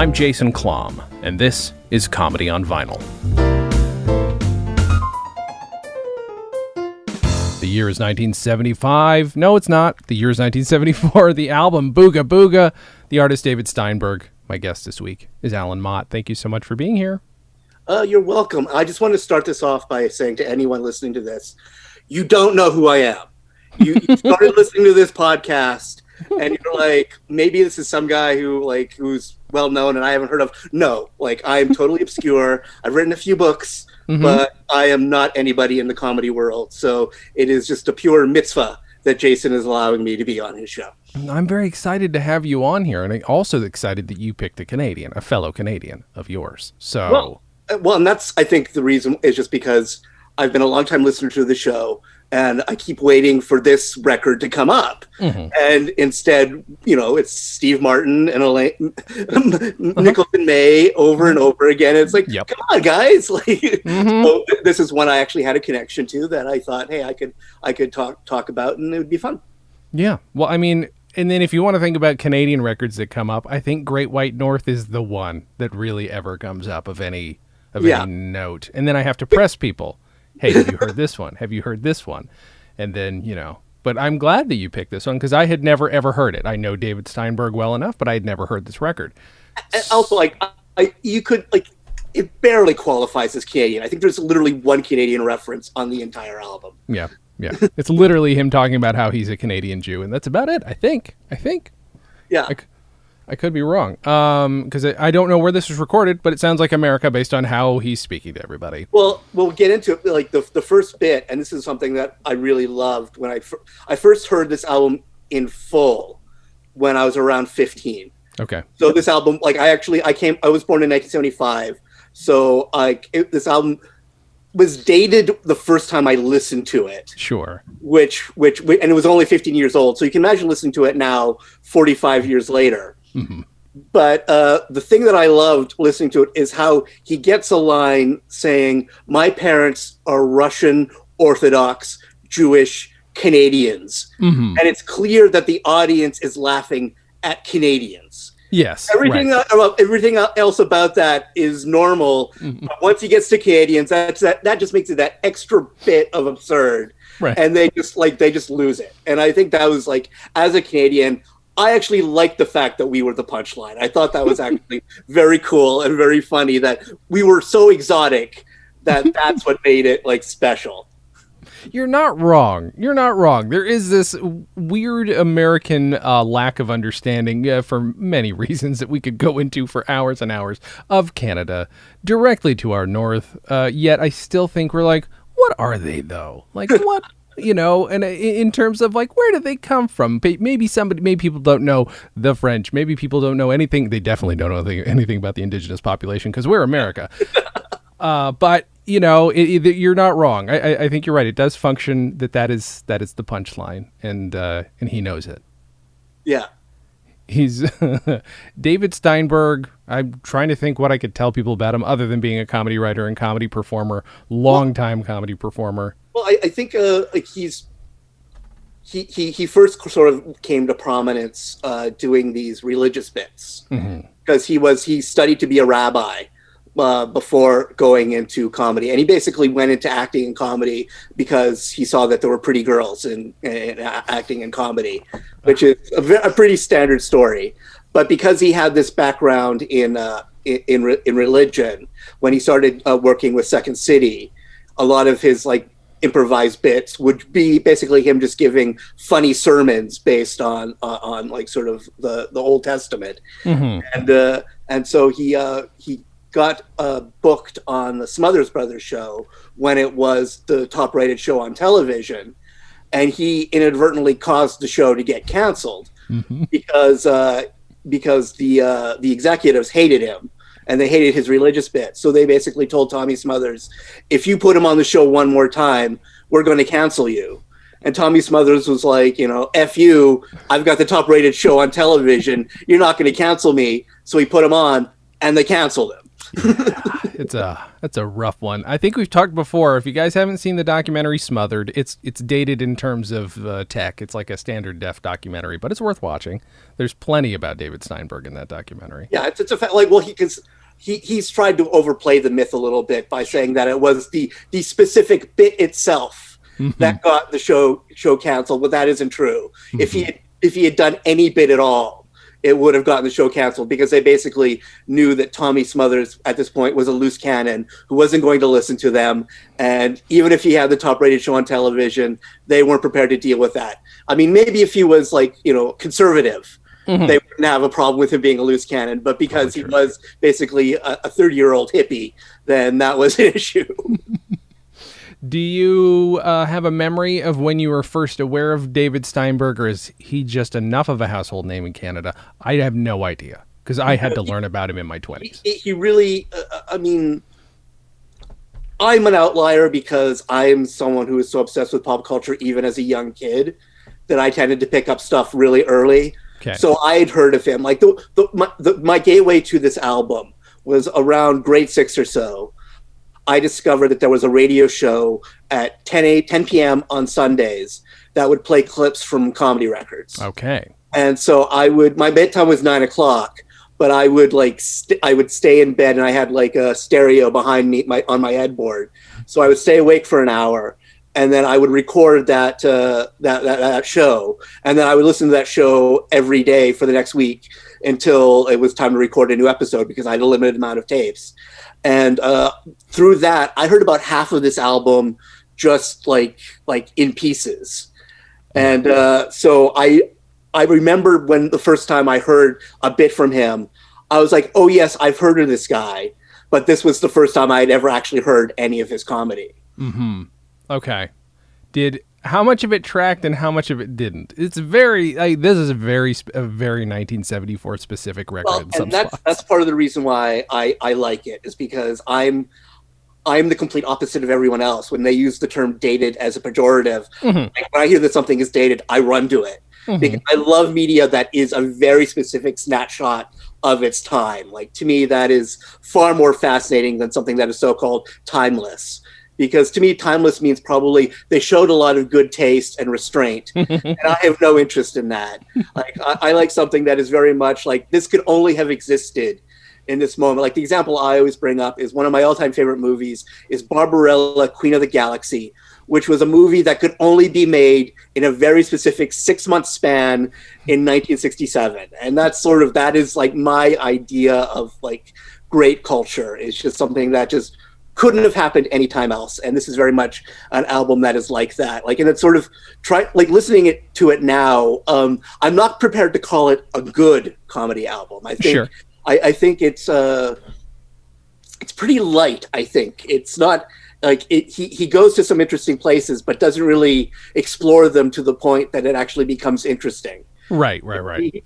I'm Jason Klom, and this is Comedy on Vinyl. The year is 1975. No, it's not. The year is 1974. The album Booga Booga. The artist David Steinberg. My guest this week is Allan Mott. Thank you so much for being here. You're welcome. I just want to start this off by saying to anyone listening to this, you don't know who I am. You started listening to this podcast and you're like, maybe this is some guy who's well known and I haven't heard of. No, I am totally obscure. I've written a few books, but I am not anybody in the comedy world. So it is just a pure mitzvah that Jason is allowing me to be on his show. I'm very excited to have you on here, and I'm also excited that you picked a fellow Canadian of yours. So well, and that's, I think, the reason is just because I've been a long time listener to the show, and I keep waiting for this record to come up. And instead, it's Steve Martin and Nicholson May over and over again. It's like, Come on, guys! So this is one I actually had a connection to that I thought, hey, I could talk about, and it would be fun. Yeah, well, I mean, and then if you want to think about Canadian records that come up, I think Great White North is the one that really ever comes up of any note. And then I have to press people. Hey, have you heard this one? Have you heard this one? And then, but I'm glad that you picked this one because I had never, ever heard it. I know David Steinberg well enough, but I had never heard this record. And also, it barely qualifies as Canadian. I think there's literally one Canadian reference on the entire album. Yeah. It's literally him talking about how he's a Canadian Jew, and that's about it, I think. Yeah. I could be wrong, because I don't know where this was recorded, but it sounds like America based on how he's speaking to everybody. Well, we'll get into it. The first bit, and this is something that I really loved when I first heard this album in full when I was around 15. Okay. So this album, I was born in 1975, so this album was dated the first time I listened to it. Sure. Which and it was only 15 years old, so you can imagine listening to it now, 45 years later. But the thing that I loved listening to it is how he gets a line saying, "My parents are Russian Orthodox Jewish Canadians." And it's clear that the audience is laughing at Canadians. Yes. Everything else about that is normal. But once he gets to Canadians, that just makes it that extra bit of absurd. Right. And they just lose it. And I think that was as a Canadian, I actually liked the fact that we were the punchline. I thought that was actually very cool and very funny that we were so exotic that that's what made it special. You're not wrong. There is this weird American lack of understanding for many reasons that we could go into for hours and hours of Canada directly to our north. Yet I still think we're what are they though? What? And in terms of where do they come from? Maybe people don't know the French. Maybe people don't know anything. They definitely don't know anything about the indigenous population because we're America. But you're not wrong. I think you're right. It does function that is the punchline, and he knows it. Yeah. He's David Steinberg. I'm trying to think what I could tell people about him other than being a comedy writer and comedy performer, longtime comedy performer. Well, I think he first sort of came to prominence doing these religious bits because he studied to be a rabbi before going into comedy, and he basically went into acting and comedy because he saw that there were pretty girls in acting and comedy, which is a pretty standard story. But because he had this background in religion, when he started working with Second City, a lot of his improvised bits would be basically him just giving funny sermons based on sort of the Old Testament, and so he got booked on the Smothers Brothers show when it was the top rated show on television, and he inadvertently caused the show to get canceled because the executives hated him. And they hated his religious bit. So they basically told Tommy Smothers, if you put him on the show one more time, we're going to cancel you. And Tommy Smothers was like, F you, I've got the top rated show on television. You're not going to cancel me. So he put him on and they canceled him. It's a rough one. I think we've talked before. If you guys haven't seen the documentary Smothered, it's dated in terms of tech. It's like a standard def documentary, but it's worth watching. There's plenty about David Steinberg in that documentary. Yeah, it's a fact. Like, well, he's tried to overplay the myth a little bit by saying that it was the specific bit itself that got the show canceled, but that isn't true. If he had done any bit at all, it would have gotten the show canceled, because they basically knew that Tommy Smothers at this point was a loose cannon who wasn't going to listen to them. And even if he had the top rated show on television, they weren't prepared to deal with that. I mean, maybe if he was like, conservative, they wouldn't have a problem with him being a loose cannon. But because he was basically a 30-year-old hippie, then that was an issue. Do you have a memory of when you were first aware of David Steinberg, or is he just enough of a household name in Canada? I have no idea, because I had to learn about him in my 20s. He really, I mean, I'm an outlier because I'm someone who is so obsessed with pop culture, even as a young kid, that I tended to pick up stuff really early. Okay. So I had heard of him. Like my gateway to this album was around grade 6 or so. I discovered that there was a radio show at 10 p.m. on Sundays that would play clips from comedy records. Okay. And so my bedtime was 9 o'clock, but I would I would stay in bed, and I had like a stereo behind me on my headboard. So I would stay awake for an hour, and then I would record that show. And then I would listen to that show every day for the next week until it was time to record a new episode, because I had a limited amount of tapes. And through that, I heard about half of this album just like in pieces. And so I remember when the first time I heard a bit from him, I was like, oh yes, I've heard of this guy. But this was the first time I had ever actually heard any of his comedy. Mm-hmm. Okay. How much of it tracked and how much of it didn't? It's this is a very 1974 specific record. Well, and that's part of the reason why I like it, is because I'm the complete opposite of everyone else. When they use the term dated as a pejorative, when I hear that something is dated, I run to it. Because I love media that is a very specific snapshot of its time. Like, to me, that is far more fascinating than something that is so-called timeless. Because to me, timeless means probably they showed a lot of good taste and restraint. And I have no interest in that. Like, I like something that is very much like, this could only have existed in this moment. Like, the example I always bring up is one of my all-time favorite movies is Barbarella, Queen of the Galaxy, which was a movie that could only be made in a very specific 6-month span in 1967. And that is like my idea of like great culture. It's just something that just couldn't have happened anytime else. And this is very much an album that is like that. Like, and it's sort of listening to it now. I'm not prepared to call it a good comedy album. I think, sure. I think it's pretty light. I think it's not like he goes to some interesting places, but doesn't really explore them to the point that it actually becomes interesting. Right.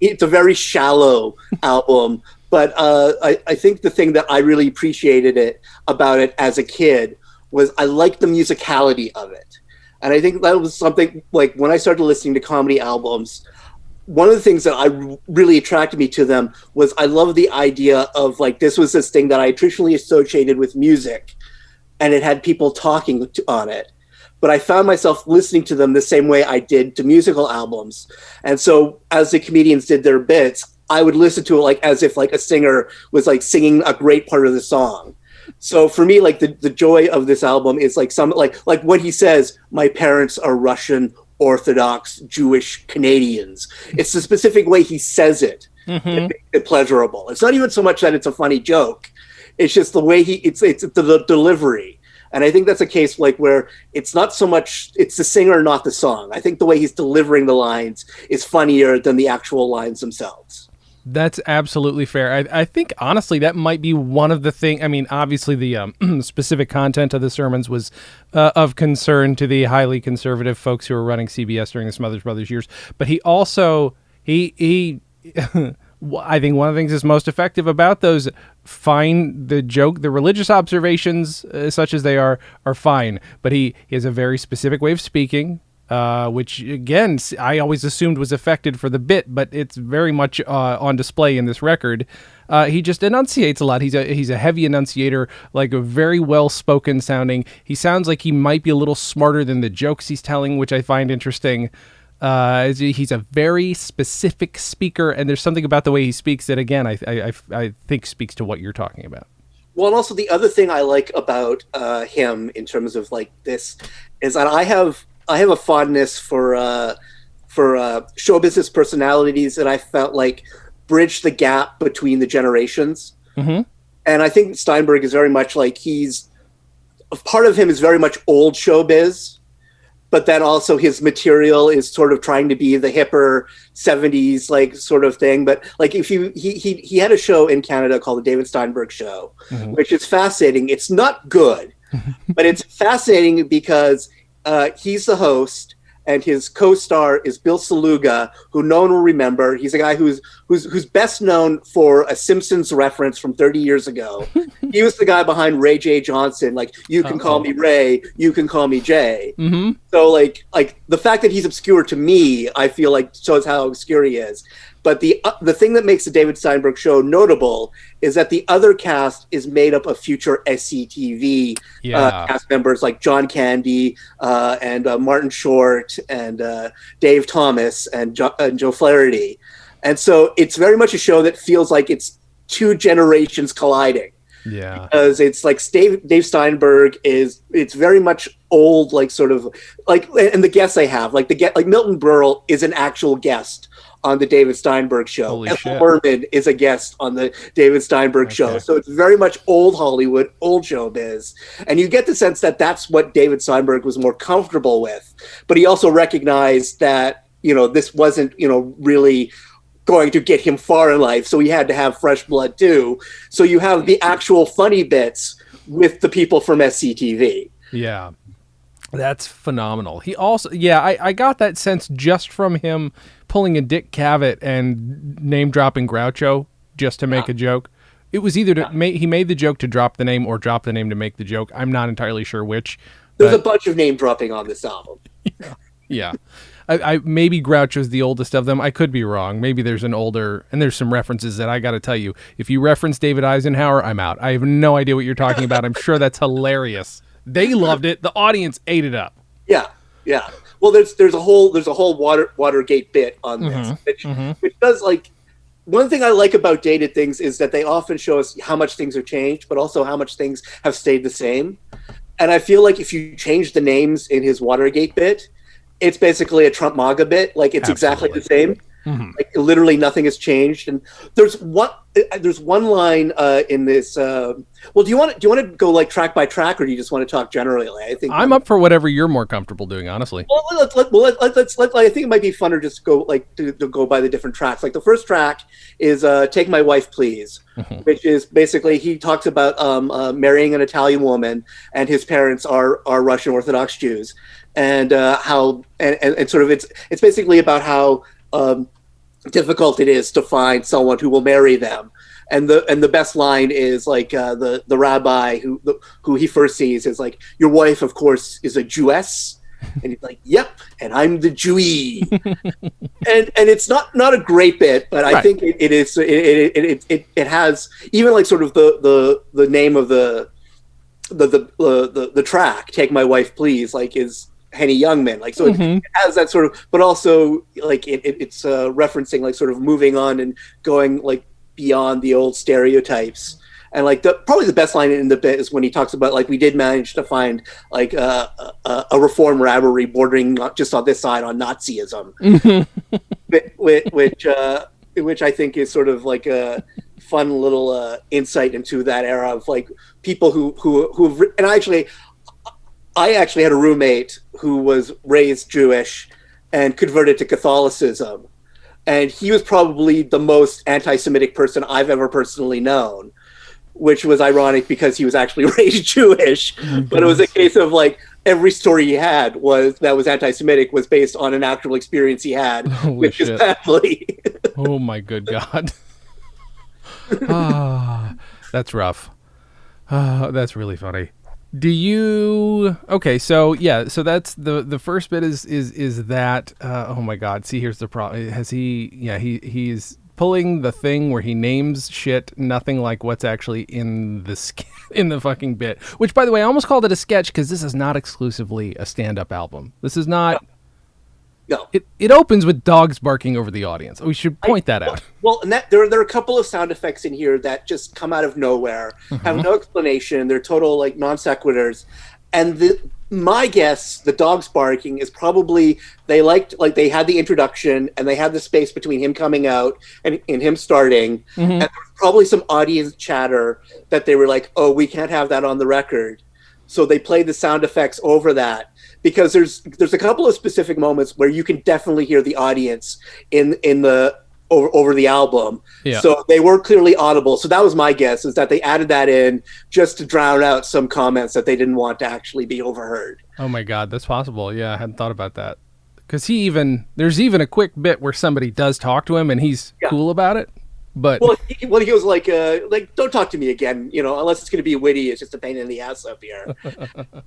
It's a very shallow album. But I think the thing that I really appreciated about it as a kid was I liked the musicality of it. And I think that was something, like, when I started listening to comedy albums, one of the things that really attracted me to them was I love the idea of, like, this was this thing that I traditionally associated with music, and it had people talking on it. But I found myself listening to them the same way I did to musical albums. And so as the comedians did their bits, I would listen to it like as if like a singer was like singing a great part of the song. So for me, like the joy of this album is like like what he says, my parents are Russian, Orthodox, Jewish Canadians. It's the specific way he says it that makes it pleasurable. It's not even so much that it's a funny joke. It's just the way it's the delivery. And I think that's a case like where it's not so much, it's the singer, not the song. I think the way he's delivering the lines is funnier than the actual lines themselves. That's absolutely fair. I think, honestly, that might be one of the things. I mean, obviously, the specific content of the sermons was of concern to the highly conservative folks who were running CBS during the Smothers Brothers years. But he also, I think one of the things that's most effective about those, the religious observations, such as they are fine. But he has a very specific way of speaking. which again I always assumed was affected for the bit, but it's very much on display in this record. He just enunciates a lot. He's a heavy enunciator, like a very well spoken sounding. He sounds like he might be a little smarter than the jokes he's telling, which I find interesting. He's a very specific speaker, and there's something about the way he speaks that again I think speaks to what you're talking about. Well, and also the other thing I like about him in terms of like this is that I have a fondness for show business personalities that I felt like bridge the gap between the generations. Mm-hmm. And I think Steinberg is very much like part of him is very much old showbiz, but then also his material is sort of trying to be the hipper 70s like sort of thing. But like if he had a show in Canada called the David Steinberg Show, mm-hmm. which is fascinating. It's not good, but it's fascinating because he's the host and his co-star is Bill Saluga, who no one will remember. He's a guy who's best known for a Simpsons reference from 30 years ago. He was the guy behind Ray J. Johnson, like, you can call me Ray, you can call me Jay. Mm-hmm. So like the fact that he's obscure to me, I feel like shows how obscure he is. But the thing that makes the David Steinberg Show notable is that the other cast is made up of future SCTV cast members like John Candy and Martin Short and Dave Thomas and Joe Flaherty. And so it's very much a show that feels like it's two generations colliding. Yeah. Because it's like Dave Steinberg it's very much old, like sort of like, and the guests they have, like Milton Berle is an actual guest on the David Steinberg Show. Ethel Merman is a guest on the David Steinberg Show. So it's very much old Hollywood, old showbiz. And you get the sense that that's what David Steinberg was more comfortable with. But he also recognized that, this wasn't, really going to get him far in life. So he had to have fresh blood too. So you have the actual funny bits with the people from SCTV. Yeah. That's phenomenal. He also, I got that sense just from him pulling a Dick Cavett and name dropping Groucho just to make a joke. It was either he made the joke to drop the name or drop the name to make the joke. I'm not entirely sure which. There's a bunch of name dropping on this album. Yeah. I maybe Groucho's the oldest of them. I could be wrong. Maybe there's an older, and there's some references that I got to tell you. If you reference David Eisenhower, I'm out. I have no idea what you're talking about. I'm sure that's hilarious. They loved it. The audience ate it up. Yeah. Well, there's a whole Watergate bit on this, which does like one thing I like about dated things is that they often show us how much things have changed, but also how much things have stayed the same. And I feel like if you change the names in his Watergate bit, it's basically a Trump MAGA bit. Like it's exactly the same. Mm-hmm. Like literally nothing has changed. And there's one line in this. Well, do you want to go like track by track, or do you just want to talk generally? I think I'm up for whatever you're more comfortable doing. Honestly, well, let's. I think it might be funner just to go like to go by the different tracks. Like the first track is "Take My Wife, Please," which is basically he talks about marrying an Italian woman, and his parents are Russian Orthodox Jews, and how and sort of it's basically about how difficult it is to find someone who will marry them. And the best line is like the rabbi who he first sees is like, your wife, of course, is a Jewess. And he's like, yep, and I'm the Jewee. and it's not a great bit, but I think it is it has even like sort of the name of the track, Take My Wife, Please, like is Henny Youngman, like so it has that sort of, but also like it's referencing like sort of moving on and going like beyond the old stereotypes. And like probably the best line in the bit is when he talks about like we did manage to find like a reform rabbery bordering not just on this side on Nazism, which I think is sort of like a fun little insight into that era of like people who've and I actually had a roommate who was raised Jewish and converted to Catholicism. And he was probably the most anti-Semitic person I've ever personally known, which was ironic because he was actually raised Jewish. But it was a case of like every story he had that was anti-Semitic was based on an actual experience he had with his family. Oh my good God. That's rough. That's really funny. Do you okay? So yeah, so that's the first bit is that oh my god. See, here's the problem. Has he? Yeah, he's pulling the thing where he names shit nothing like what's actually in the in the fucking bit. Which, by the way, I almost called it a sketch because this is not exclusively a stand-up album. This is not. No. It opens with dogs barking over the audience. We should point that out. Well, and there are a couple of sound effects in here that just come out of nowhere, have no explanation. They're total like non sequiturs. And my guess, the dogs barking is probably they had the introduction and they had the space between him coming out and him starting, and there was probably some audience chatter that they were like, "Oh, we can't have that on the record," so they played the sound effects over that. Because there's a couple of specific moments where you can definitely hear the audience in the over the album. Yeah. So they were clearly audible. So that was my guess, is that they added that in just to drown out some comments that they didn't want to actually be overheard. Oh my God, that's possible. Yeah, I hadn't thought about that. Because there's even a quick bit where somebody does talk to him and he's cool about it. But he was like don't talk to me again, unless it's going to be witty. It's just a pain in the ass up here.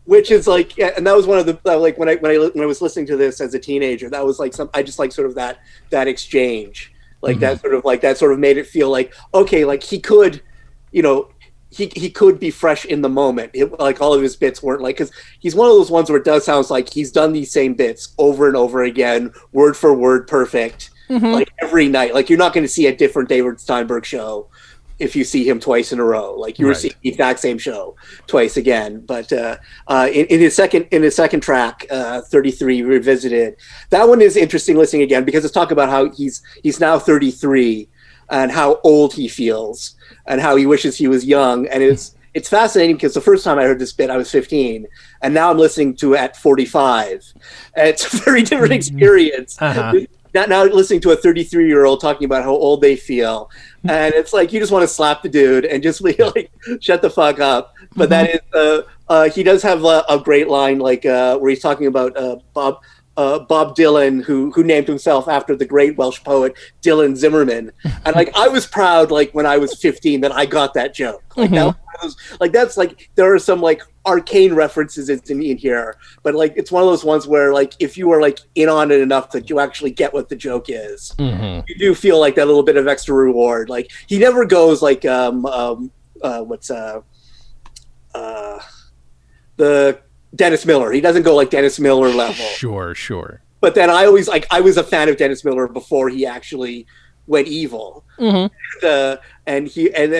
Which is like, and that was one of the like when I was listening to this as a teenager, that was like I just like sort of that exchange, like that sort of made it feel like, okay, like he could, he could be fresh in the moment. Like all of his bits weren't like, because he's one of those ones where it does sound like he's done these same bits over and over again, word for word, perfect. Like every night, like you're not going to see a different David Steinberg show if you see him twice in a row. Like you were seeing the exact same show twice again. But in his second track, 33 Revisited, that one is interesting listening again because it's talk about how he's now 33 and how old he feels and how he wishes he was young. And it's fascinating because the first time I heard this bit, I was 15, and now I'm listening to it at 45. And it's a very different experience. Now listening to a 33-year-old talking about how old they feel, and it's like you just want to slap the dude and just be like, shut the fuck up. But that is he does have a great line like where he's talking about Bob Dylan, who named himself after the great Welsh poet Dylan Zimmerman. And like I was proud like when I was 15 that I got that joke. Like that's like there are some like arcane references in here, but like it's one of those ones where like if you are like in on it enough that you actually get what the joke is, you do feel like that little bit of extra reward. Like he never goes like the Dennis Miller. He doesn't go like Dennis Miller level. Sure. But then I always I was a fan of Dennis Miller before he actually went evil. And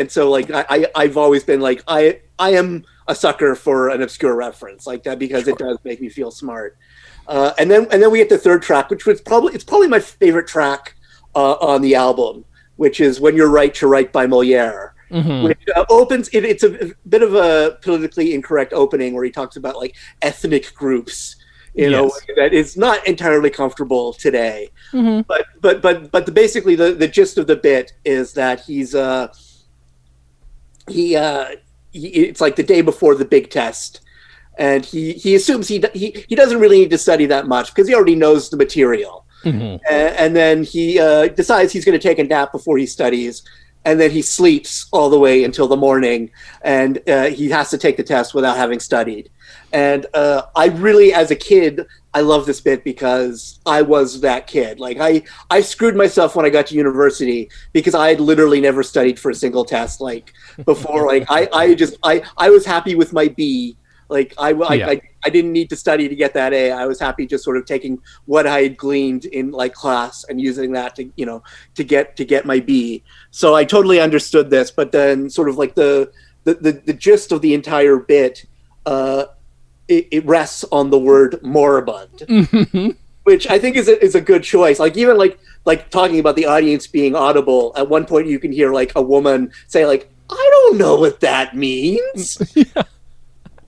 so like I've always been like I am a sucker for an obscure reference like that because it does make me feel smart. And then we get the third track, which was probably my favorite track on the album, which is When You're Right to Write by Moliere. Which opens it's a bit of a politically incorrect opening where he talks about like ethnic groups, know, that is not entirely comfortable today. But basically the gist of the bit is that it's like the day before the big test, and he assumes he doesn't really need to study that much because he already knows the material. And then he decides he's going to take a nap before he studies. And then he sleeps all the way until the morning, and he has to take the test without having studied. And I really, as a kid, I love this bit because I was that kid. Like I screwed myself when I got to university because I had literally never studied for a single test. Like before, like I was happy with my B. Like I didn't need to study to get that A. I was happy just sort of taking what I had gleaned in like class and using that to get my B. So I totally understood this, but then sort of like the gist of the entire bit, it rests on the word moribund, which I think is a good choice. Like even like talking about the audience being audible. At one point, you can hear like a woman say like, "I don't know what that means."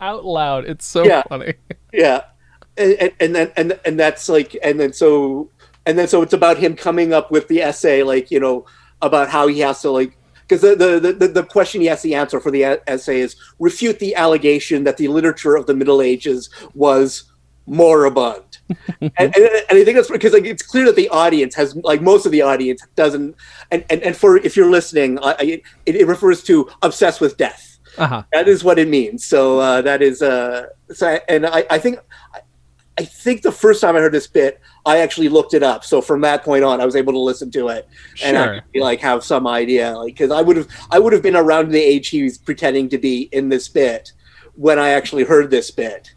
Out loud. It's so funny. And that's like so it's about him coming up with the essay, like about how he has to like, because the question he has to answer for the essay is refute the allegation that the literature of the Middle Ages was moribund. and I think that's because like it's clear that the audience has, like most of the audience doesn't, and for if you're listening, it refers to obsessed with death. Uh-huh. That is what it means. So that is so, and I think the first time I heard this bit, I actually looked it up. So from that point on, I was able to listen to it and Sure. actually like have some idea, like because I would have been around the age he was pretending to be in this bit when I actually heard this bit,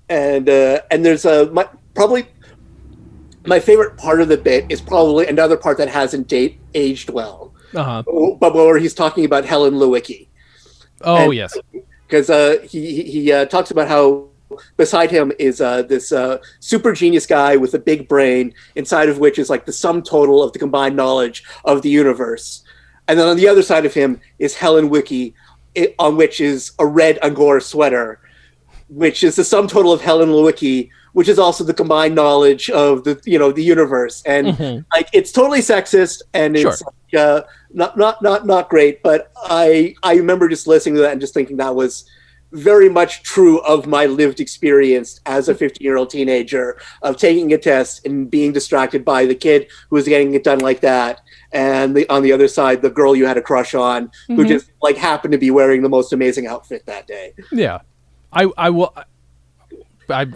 and there's probably my favorite part of the bit is probably another part that hasn't aged well, Uh-huh. but where he's talking about Helen Lewicki. Oh, yes. Because he talks about how beside him is this super genius guy with a big brain, inside of which is like the sum total of the combined knowledge of the universe. And then on the other side of him is Helen Wiki, on which is a red Angora sweater, which is the sum total of Helen Lewicki, which is also the combined knowledge of the universe. And like it's totally sexist, and it's not great. But I remember just listening to that and just thinking that was very much true of my lived experience as a 15-year-old teenager of taking a test and being distracted by the kid who was getting it done like that, and on the other side, the girl you had a crush on who just like happened to be wearing the most amazing outfit that day. Yeah, I will. I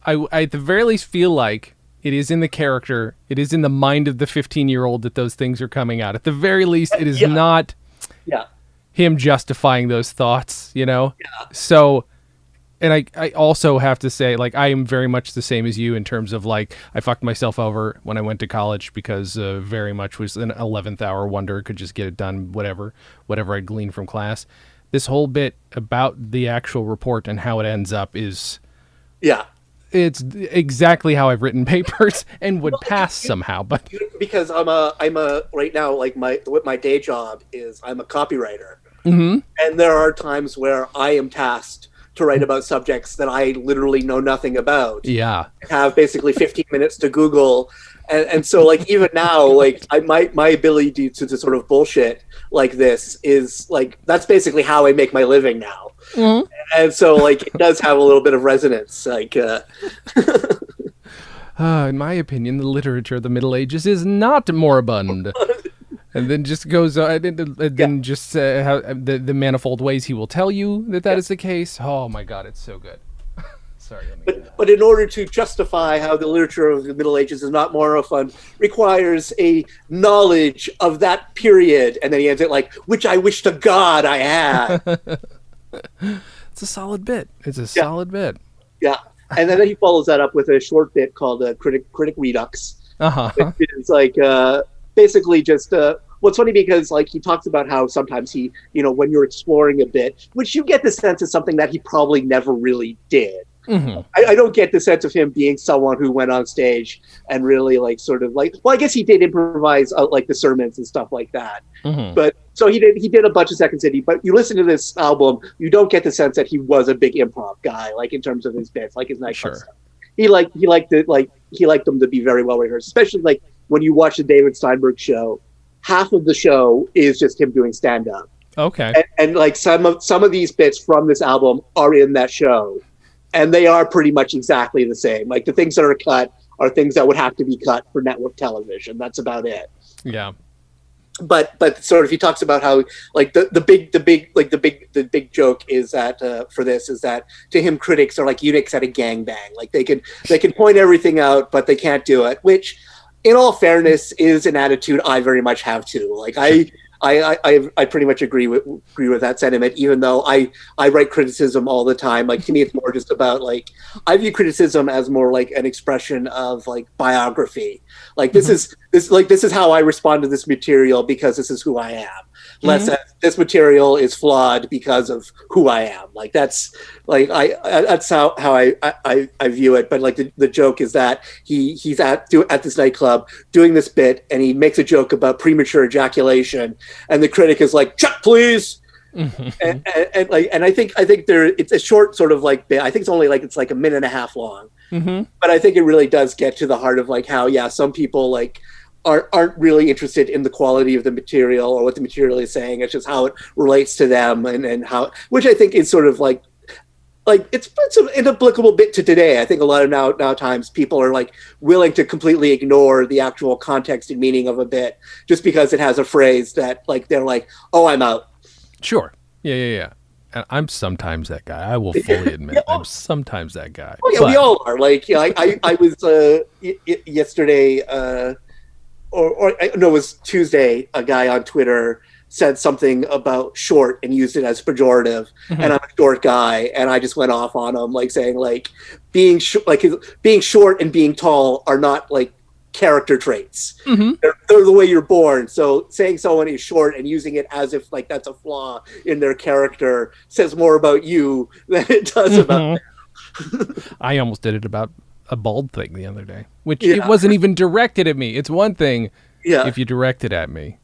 at the very least feel like it is in the character, it is in the mind of the 15-year-old that those things are coming out. At the very least, it is not. Yeah. Him justifying those thoughts, Yeah. So, and I also have to say, like, I am very much the same as you in terms of, like, I fucked myself over when I went to college because very much was an 11th hour wonder, could just get it done, whatever I gleaned from class. This whole bit about the actual report and how it ends up is... Yeah. It's exactly how I've written papers and would pass somehow, but... Because I'm a right now, like what my day job is, I'm a copywriter. Mm-hmm. And there are times where I am tasked to write about subjects that I literally know nothing about. Yeah. Have basically 15 minutes to Google. And so like even now, like my ability to sort of bullshit like this is like, that's basically how I make my living now. Mm-hmm. And so like it does have a little bit of resonance. Like in my opinion, the literature of the Middle Ages is not moribund. And then just goes on, then just how, the manifold ways he will tell you that is the case. Oh my God, it's so good. Sorry. But in order to justify how the literature of the Middle Ages is not moribund, requires a knowledge of that period. And then he ends it like, which I wish to God I had. It's a solid bit. It's a solid bit. Yeah. And then he follows that up with a short bit called Critic Redux. Uh-huh. It's like basically just what's funny because like he talks about how sometimes he, when you're exploring a bit, which you get the sense is something that he probably never really did. Mm-hmm. I don't get the sense of him being someone who went on stage and really like sort of like, well, I guess he did improvise like the sermons and stuff like that. Mm-hmm. But so he did a bunch of Second City, but you listen to this album, you don't get the sense that he was a big improv guy, like in terms of his bits, like his nightclub stuff. He liked them to be very well rehearsed, especially like when you watch the David Steinberg show, half of the show is just him doing stand up. Okay. And like some of these bits from this album are in that show. And they are pretty much exactly the same. Like the things that are cut are things that would have to be cut for network television. That's about it. Yeah. But sort of he talks about how like the big joke is that for this is that to him critics are like eunuchs at a gangbang. Like they can point everything out, but they can't do it. Which, in all fairness, is an attitude I very much have too. Like I pretty much agree with that sentiment, even though I write criticism all the time. Like to me, it's more just about like, I view criticism as more like an expression of like biography. Like this is how I respond to this material because this is who I am. Less than this material is flawed because of who I am. Like that's like that's how I view it. But like the joke is that he's at this nightclub doing this bit and he makes a joke about premature ejaculation and the critic is like, "Chuck, please." and I think it's a short sort of like bit. I think it's like a minute and a half long. But I think it really does get to the heart of like how some people like aren't really interested in the quality of the material or what the material is saying. It's just how it relates to them and how, which I think is sort of like it's an inapplicable bit to today. I think a lot of now times people are like willing to completely ignore the actual context and meaning of a bit just because it has a phrase that like they're like, oh, I'm out. Sure. Yeah, yeah, yeah. And I'm sometimes that guy. I will fully admit, I'm sometimes that guy. Oh yeah, we But all are. Like, yeah, I was yesterday, or no, it was Tuesday. A guy on Twitter said something about short and used it as pejorative, and I'm a short guy, and I just went off on him, like saying like being short and being tall are not like character traits. They're the way you're born. So saying someone is short and using it as if like that's a flaw in their character says more about you than it does about them. I almost did it about a bald thing the other day, which it wasn't even directed at me. It's one thing if you direct it at me,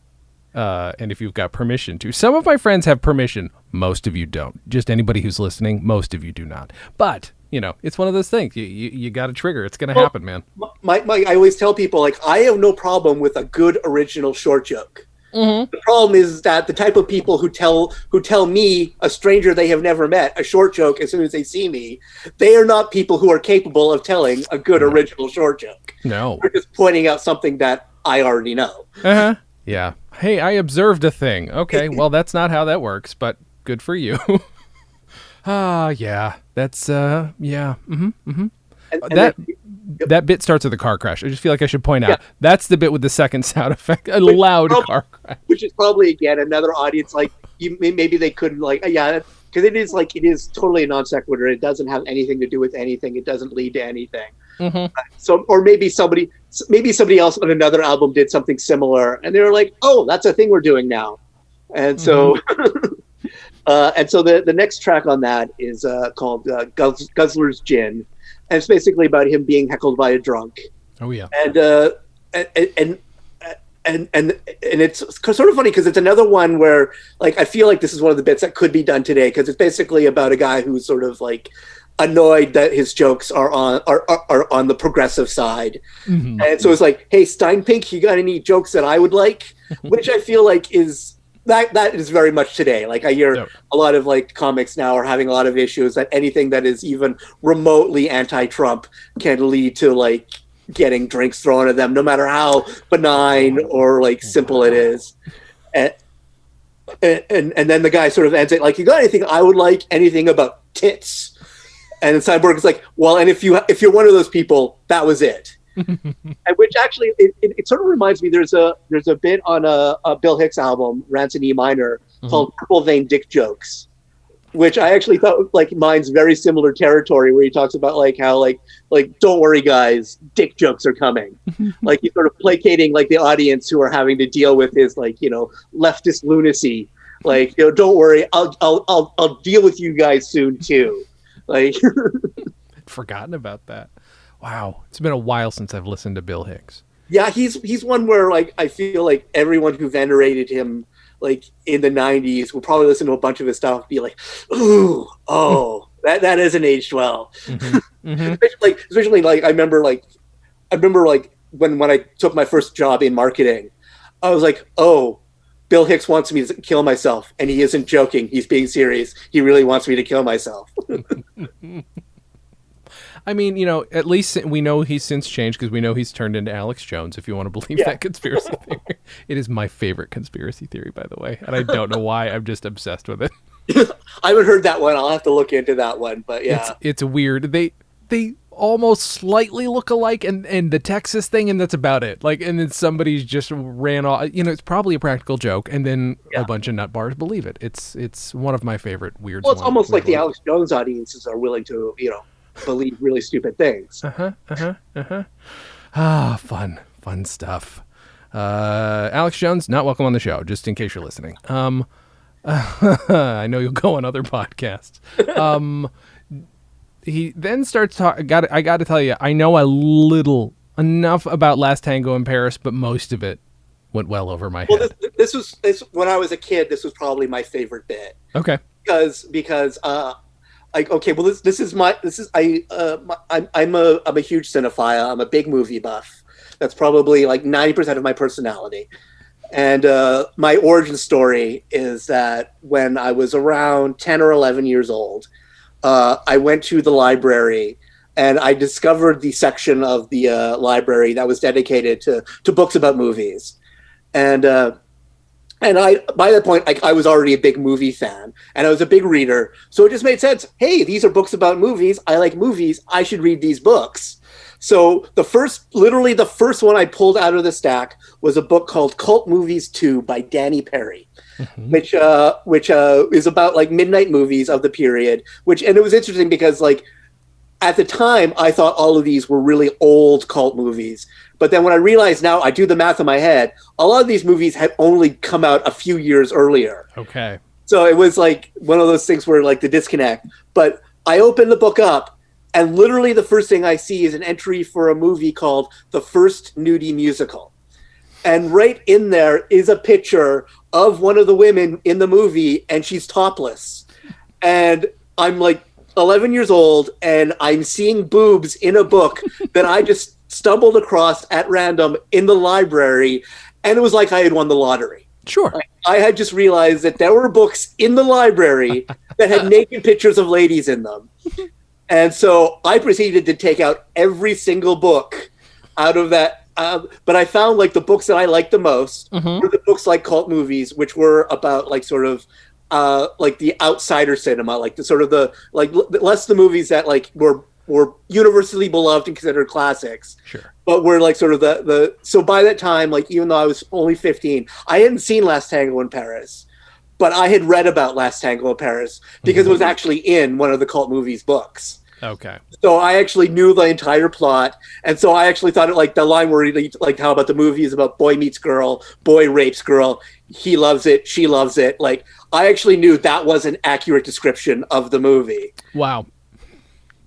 and if you've got permission to. Some of my friends have permission. Most of you don't. Just anybody who's listening, most of you do not. But, you know, it's one of those things. You got to trigger. It's going to happen, man. I always tell people, like, I have no problem with a good original short joke. The problem is that the type of people who tell me, a stranger they have never met, a short joke as soon as they see me, they are not people who are capable of telling a good original short joke. No. They're just pointing out something that I already know. Yeah. Hey, I observed a thing. Okay, well, that's not how that works, but good for you. Yeah. That's, yeah. That bit starts with a car crash. I just feel like I should point out that's the bit with the second sound effect, a loud car crash. Which is probably, again, another audience, like, maybe they couldn't, like, because it is totally a non sequitur. It doesn't have anything to do with anything. It doesn't lead to anything. So, or maybe somebody else on another album did something similar, and they were like, "Oh, that's a thing we're doing now." And so, the next track on that is called Guzzler's Gin, and it's basically about him being heckled by a drunk. Oh yeah, and it's sort of funny because it's another one where, like, I feel like this is one of the bits that could be done today, because it's basically about a guy who's sort of like annoyed that his jokes are on the progressive side. And so it's like, hey, Steinpink, you got any jokes that I would like? Which I feel like is that is very much today. Like, I hear a lot of like comics now are having a lot of issues that anything that is even remotely anti-Trump can lead to like getting drinks thrown at them, no matter how benign or like simple it is. And then the guy sort of ends it like, you got anything I would like? Anything about tits? And Steinberg is like, well, and if you're one of those people, that was it. And which actually, it sort of reminds me, there's a bit on a Bill Hicks album, Rants in E minor, called Purple Vein Dick Jokes, which I actually thought like mine's very similar territory, where he talks about like how like don't worry guys, dick jokes are coming. Like, he's sort of placating like the audience who are having to deal with his like, you know, leftist lunacy. Like, you know, don't worry, I'll deal with you guys soon too. Like, I'd forgotten about that. Wow, it's been a while since I've listened to Bill Hicks. Yeah, he's one where like I feel like everyone who venerated him like in the 90s will probably listen to a bunch of his stuff and be like, ooh, oh, that isn't aged well. Especially like I remember when I took my first job in marketing, I was like, oh, Bill Hicks wants me to kill myself, and he isn't joking. He's being serious. He really wants me to kill myself. I mean, you know, at least we know he's since changed, because we know he's turned into Alex Jones, if you want to believe that conspiracy theory. It is my favorite conspiracy theory, by the way, and I don't know why. I'm just obsessed with it. I haven't heard that one. I'll have to look into that one, but yeah. It's weird. They almost slightly look alike, and the Texas thing, and that's about it. Like, and then somebody's just ran off. You know, it's probably a practical joke, and then a bunch of nut bars believe it. It's one of my favorite weird. Well, it's almost like the Alex Jones audiences are willing to, you know, believe really stupid things. Fun stuff. Alex Jones, not welcome on the show, just in case you're listening. I know you'll go on other podcasts. He then starts talking. I got to tell you, I know enough about Last Tango in Paris, but most of it went well over my head. This was when I was a kid. This was probably my favorite bit. Okay. Because I'm a huge cinephile. I'm a big movie buff. That's probably like 90% of my personality. And my origin story is that when I was around 10 or 11 years old, I went to the library and I discovered the section of the library that was dedicated to books about movies. And And by that point, I was already a big movie fan, and I was a big reader. So it just made sense. Hey, these are books about movies. I like movies. I should read these books. So literally the first one I pulled out of the stack was a book called Cult Movies 2 by Danny Perry, which is about like midnight movies of the period. And it was interesting because like at the time I thought all of these were really old cult movies. But then when I realized now, I do the math in my head, a lot of these movies had only come out a few years earlier. Okay. So it was like one of those things where like the disconnect. But I opened the book up, and literally the first thing I see is an entry for a movie called The First Nudie Musical. And right in there is a picture of one of the women in the movie, and she's topless. And I'm like 11 years old, and I'm seeing boobs in a book that I just stumbled across at random in the library, and it was like I had won the lottery. Sure. I had just realized that there were books in the library that had naked pictures of ladies in them. And so I proceeded to take out every single book out of that. But I found like the books that I liked the most were the books like Cult Movies, which were about like sort of like the outsider cinema, like the sort of the like less the movies that like were universally beloved and considered classics. Sure. But were like sort of so by that time, like even though I was only 15, I hadn't seen Last Tango in Paris, but I had read about Last Tango in Paris because it was actually in one of the Cult Movies books. Okay. So I actually knew the entire plot, and so I actually thought it like the line where he, like how about the movie is about boy meets girl, boy rapes girl, he loves it, she loves it. Like I actually knew that was an accurate description of the movie. Wow.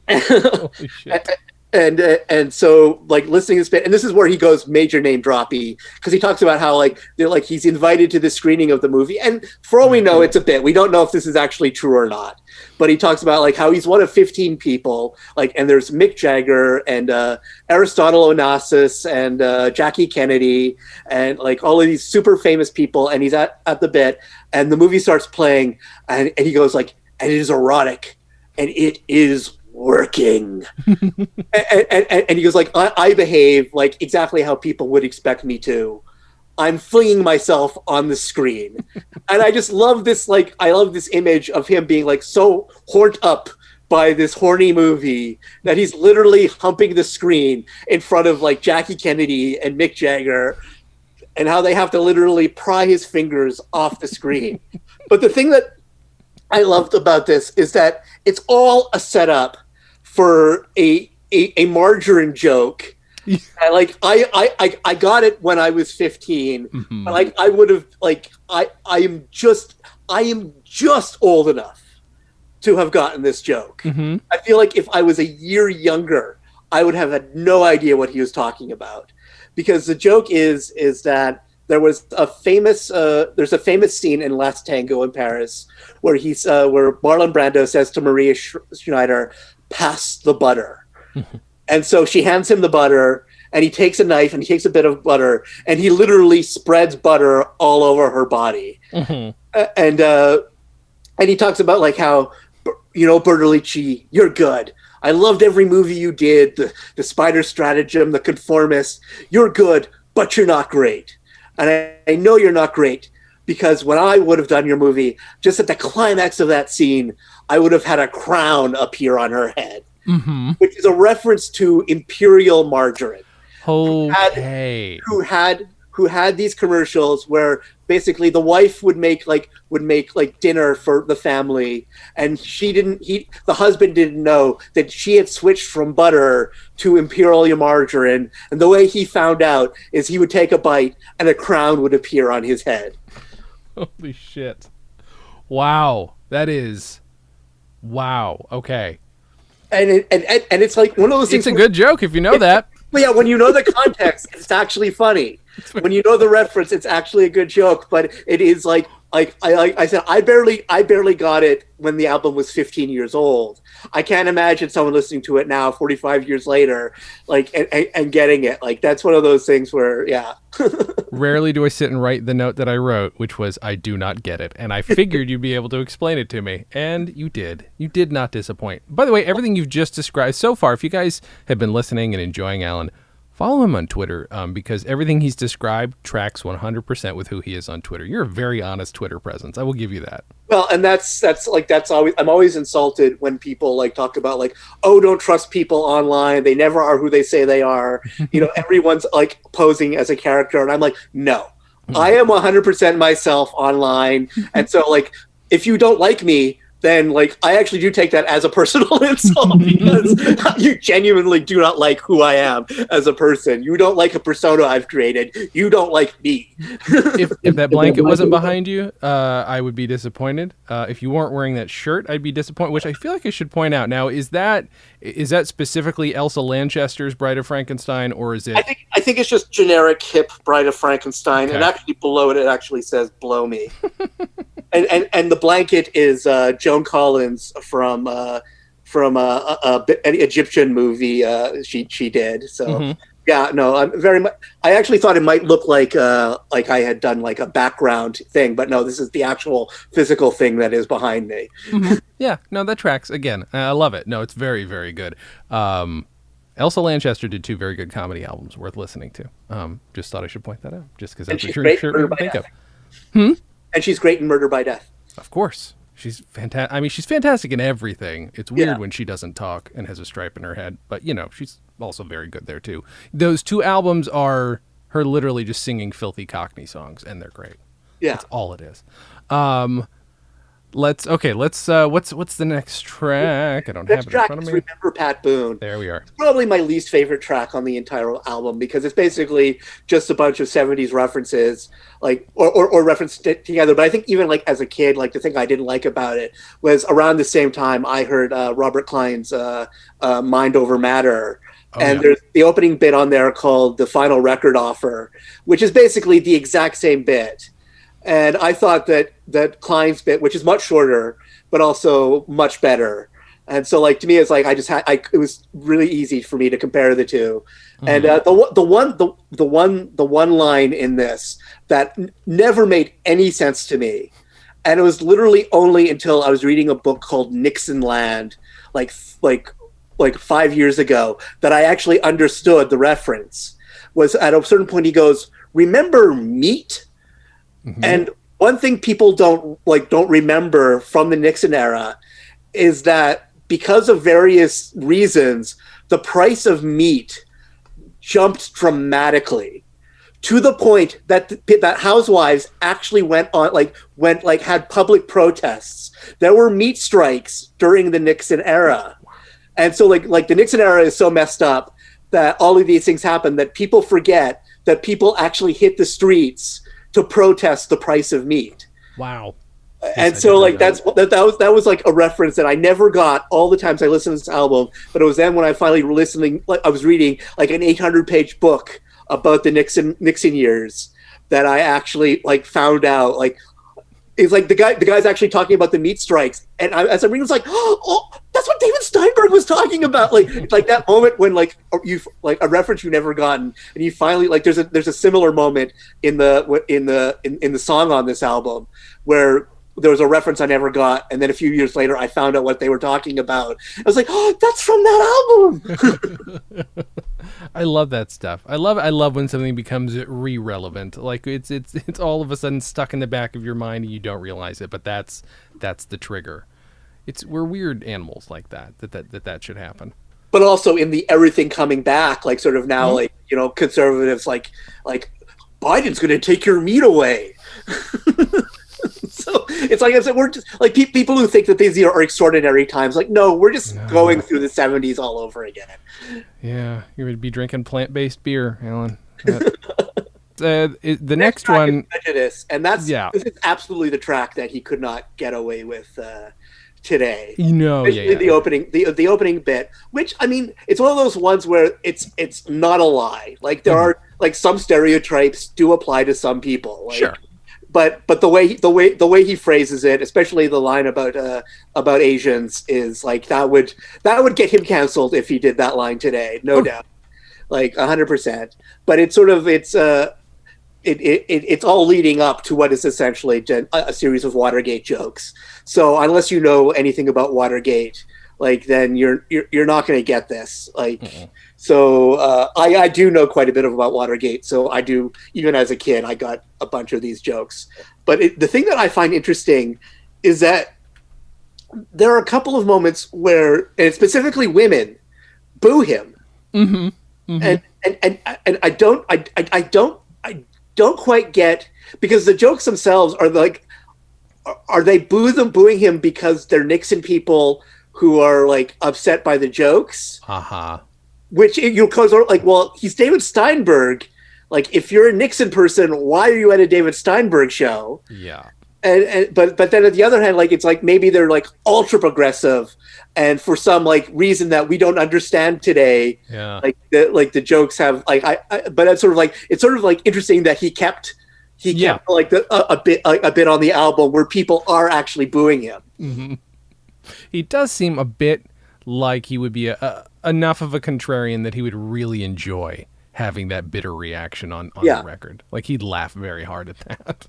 Holy shit. And so like listening to this bit, and this is where he goes major name droppy, because he talks about how like they're like he's invited to the screening of the movie, and for all we know it's a bit, we don't know if this is actually true or not, but he talks about like how he's one of 15 people, like, and there's Mick Jagger and Aristotle Onassis and Jackie Kennedy and like all of these super famous people, and he's at the bit, and the movie starts playing, and he goes like, and it is erotic, and it is working. and he goes like, I behave like exactly how people would expect me to. I'm flinging myself on the screen. And I just love this, like, I love this image of him being like so horned up by this horny movie that he's literally humping the screen in front of like Jackie Kennedy and Mick Jagger, and how they have to literally pry his fingers off the screen. But the thing that I loved about this is that it's all a setup for a margarine joke. I got it when I was 15. But like I would have like I am just old enough to have gotten this joke. I feel like if I was a year younger, I would have had no idea what he was talking about, because the joke is that there's a famous scene in Last Tango in Paris where where Marlon Brando says to Maria Schneider, "Pass the butter." And so she hands him the butter, and he takes a knife and he takes a bit of butter, and he literally spreads butter all over her body. And he talks about like how, you know, Bertolucci, you're good. I loved every movie you did, the Spider Stratagem, The Conformist. You're good, but you're not great. And I know you're not great, because when I would have done your movie, just at the climax of that scene, I would have had a crown appear on her head, which is a reference to Imperial Margarine, Okay. who had these commercials where basically the wife would make dinner for the family, and the husband didn't know that she had switched from butter to Imperial Margarine, and the way he found out is he would take a bite and a crown would appear on his head. Holy shit. Wow. That is wow. Okay. And it's like one of those things. It's a good joke if you know that. Well, yeah, when you know the context, it's actually funny. When you know the reference, it's actually a good joke. But it is like I said, I barely got it when the album was 15 years old. I can't imagine someone listening to it now, 45 years later, like and getting it. Like that's one of those things where, yeah. Rarely do I sit and write the note that I wrote, which was, I do not get it. And I figured you'd be able to explain it to me. And you did. You did not disappoint. By the way, everything you've just described so far, if you guys have been listening and enjoying Allan, Follow him on Twitter because everything he's described tracks 100% with who he is on Twitter. You're a very honest Twitter presence. I will give you that. Well, and that's always, I'm always insulted when people like talk about like, oh, don't trust people online. They never are who they say they are. You know, everyone's like posing as a character. And I'm like, no, I am 100% myself online. And so like, if you don't like me, then like I actually do take that as a personal insult because you genuinely do not like who I am as a person. You don't like a persona I've created. You don't like me. if that blanket wasn't behind you, I would be disappointed. If you weren't wearing that shirt, I'd be disappointed, which I feel like I should point out. Now, is that specifically Elsa Lanchester's Bride of Frankenstein, or is it? I think it's just generic hip Bride of Frankenstein, Okay. and actually below it actually says "Blow Me." And the blanket is Joan Collins from an Egyptian movie she did. So yeah, no, I'm very much. I actually thought it might look like I had done like a background thing, but no, this is the actual physical thing that is behind me. Yeah, no, that tracks. Again, I love it. No, it's very, very good. Elsa Lanchester did 2 very good comedy albums worth listening to. Just thought I should point that out, just because that's what you're sure to think of. And she's great in Murder by Death. Of course. She's fantastic. I mean, she's fantastic in everything. It's weird when she doesn't talk and has a stripe in her head. But, you know, she's also very good there, too. Those 2 albums are her literally just singing filthy Cockney songs, and they're great. Yeah. That's all it is. What's the next track? I don't have it in front of me. Remember Pat Boone. There we are. It's probably my least favorite track on the entire album because it's basically just a bunch of 70s references, like or referenced together. But I think even like as a kid, like the thing I didn't like about it was around the same time I heard Robert Klein's Mind Over Matter. There's the opening bit on there called The Final Record Offer, which is basically the exact same bit. And I thought that Klein's bit, which is much shorter, but also much better. And so, like, to me, it's like it was really easy for me to compare the two. And the one line in this that never made any sense to me, and it was literally only until I was reading a book called Nixon Land, like 5 years ago, that I actually understood the reference. Was at a certain point he goes, "Remember meat?" And one thing people don't remember from the Nixon era is that because of various reasons, the price of meat jumped dramatically to the point that that housewives actually had public protests. There were meat strikes during the Nixon era. And so like the Nixon era is so messed up that all of these things happen that people forget that people actually hit the streets to protest the price of meat. Wow. And so like that was like a reference that I never got all the times I listened to this album, but it was then when I finally I was reading like an 800-page book about the Nixon years that I actually like found out like it's like the guy's actually talking about the meat strikes, and as I'm reading, it's like, oh, that's what David Steinberg was talking about. Like that moment when like you like a reference you never gotten, and you finally like there's a similar moment in the song on this album where there was a reference I never got, and then a few years later I found out what they were talking about. I was like, oh, that's from that album. I love that stuff. I love when something becomes relevant. Like it's all of a sudden stuck in the back of your mind and you don't realize it, but that's the trigger. We're weird animals like that should happen. But also in the everything coming back, like sort of now, like, you know, conservatives like Biden's going to take your meat away. So it's like I said, we're just like people who think that these are extraordinary times. Like, no, we're just going through the 70s all over again. Yeah, you would be drinking plant-based beer, Alan. The next one, Prejudice, and this is absolutely the track that he could not get away with today. You know, the opening bit, which I mean, it's one of those ones where it's not a lie. Like there are like some stereotypes do apply to some people. Like, sure. But the way he phrases it, especially the line about Asians, is like that would get him canceled if he did that line today, no doubt, like 100%. But it's sort of it's all leading up to what is essentially a series of Watergate jokes. So unless you know anything about Watergate, like then you're not going to get this. Like, so I do know quite a bit about Watergate. So I do, even as a kid, I got a bunch of these jokes. But the thing that I find interesting is that there are a couple of moments where, and specifically women, boo him. And I don't quite get, because the jokes themselves are like, are they booing him because they're Nixon people who are like upset by the jokes? Which you cause like, well, he's David Steinberg. Like, if you're a Nixon person, why are you at a David Steinberg show? Yeah. But then at the other hand, like, it's like maybe they're like ultra progressive, and for some like reason that we don't understand today, like the jokes have like but it's sort of like interesting that he kept like a bit on the album where people are actually booing him. He does seem a bit like he would be enough of a contrarian that he would really enjoy having that bitter reaction on the record. Like, he'd laugh very hard at that.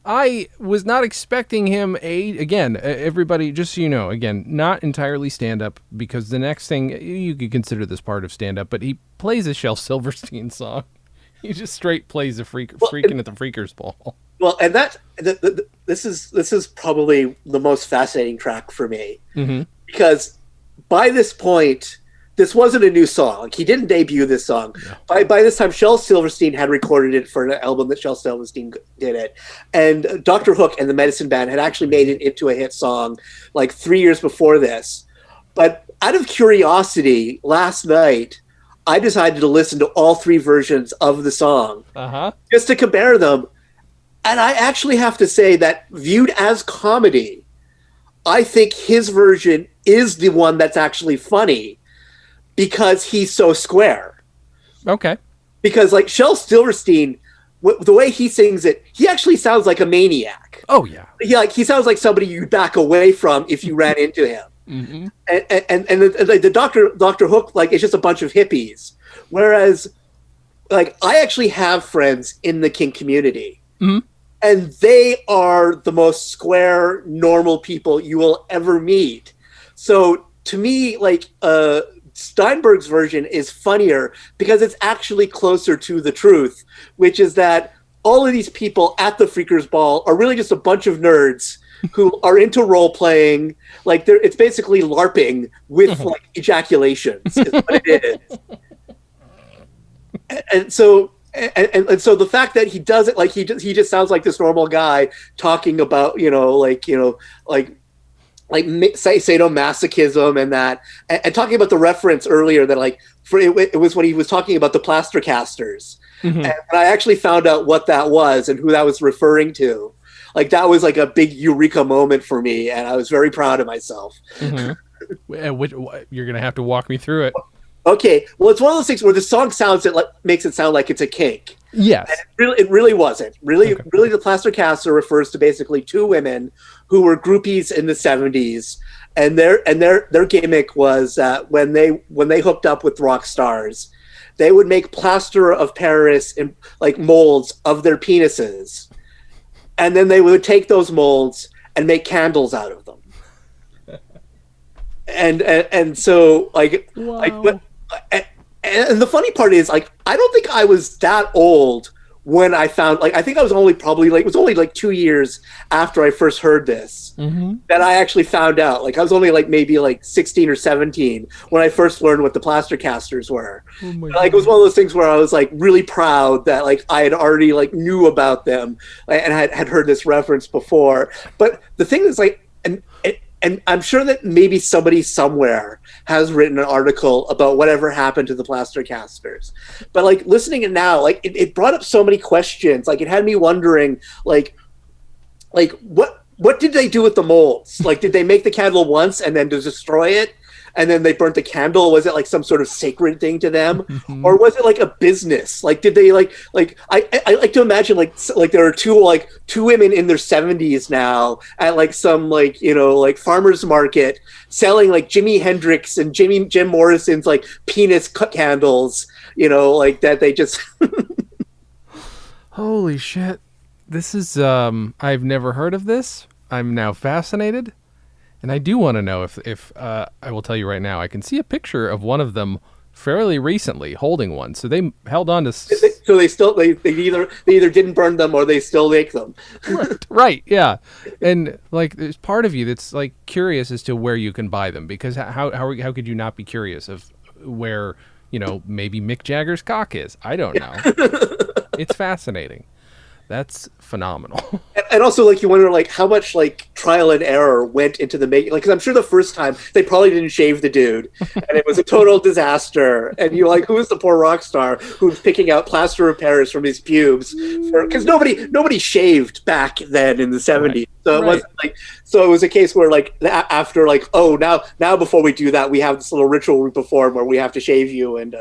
I was not expecting him, again, everybody, just so you know, again, not entirely stand-up, because the next thing, you could consider this part of stand-up, but he plays a Shel Silverstein song. He just straight plays a Freaking at the Freakers Ball. Well, and this is probably the most fascinating track for me, because by this point, this wasn't a new song. Like, he didn't debut this song. Yeah. By this time, Shel Silverstein had recorded it for an album that Shel Silverstein did it. And Dr. Hook and the Medicine Band had actually made it into a hit song like 3 years before this. But out of curiosity, last night, I decided to listen to all three versions of the song just to compare them. And I actually have to say that, viewed as comedy, I think his version is the one that's actually funny, because he's so square. Okay. Because like Shel Silverstein, the way he sings it, he actually sounds like a maniac. Oh yeah. He sounds like somebody you'd back away from if you ran into him. And the Dr. Hook, like, it's just a bunch of hippies. Whereas, like, I actually have friends in the kink community, and they are the most square, normal people you will ever meet. So to me, like, Steinberg's version is funnier because it's actually closer to the truth, which is that all of these people at the Freakers Ball are really just a bunch of nerds who are into role playing. Like, it's basically LARPing with like ejaculations is what it is. And so the fact that he does it, like, he just sounds like this normal guy talking about, like sadomasochism and that, and talking about the reference earlier that, like, it was when he was talking about the plaster casters, and I actually found out what that was and who that was referring to. Like, that was like a big eureka moment for me, and I was very proud of myself. You're gonna have to walk me through it. Okay, well, it's one of those things where the song makes it sound like it's a kink. Yes, and it really wasn't. Really, the plaster caster refers to basically two women who were groupies in the 70s, and their gimmick was that when they hooked up with rock stars, they would make plaster of Paris in like molds of their penises, and then they would take those molds and make candles out of them. And so, like, wow. And the funny part is, like, I don't think I was that old when I found, like, I think I was only probably, like, it was only like 2 years after I first heard this that I actually found out. Like, I was only like maybe like 16 or 17 when I first learned what the plaster casters were. Like, it was one of those things where I was like really proud that, like, I had already like knew about them and had heard this reference before. But the thing is, like, and I'm sure that maybe somebody somewhere has written an article about whatever happened to the plaster casters. But, like, listening to it now, like, it brought up so many questions. Like, it had me wondering, like what did they do with the molds? Like, did they make the candle once and then destroy it, and then they burnt the candle? Was it like some sort of sacred thing to them, or was it like a business? Like, did they like I like to imagine like there are two women in their 70s now at like some like like farmers market selling like Jimi Hendrix and Jim Morrison's like penis candles, like that they just Holy shit. This is I've never heard of this. I'm now fascinated. And I do want to know if I will tell you right now, I can see a picture of one of them fairly recently holding one. So they held on to. So they either didn't burn them or they still make them. Right. Yeah. And like, there's part of you that's like curious as to where you can buy them, because how could you not be curious of where, maybe Mick Jagger's cock is? I don't know. It's fascinating. That's phenomenal. And also, like, you wonder, like, how much, like, trial and error went into the making. Like, because I'm sure the first time they probably didn't shave the dude, and it was a total disaster. And you're like, who is the poor rock star who's picking out plaster of Paris from his pubes? Because nobody shaved back then in the 70s. Right. So it wasn't like, so it was a case where, like, after, like, oh, now before we do that, we have this little ritual we perform where we have to shave you. And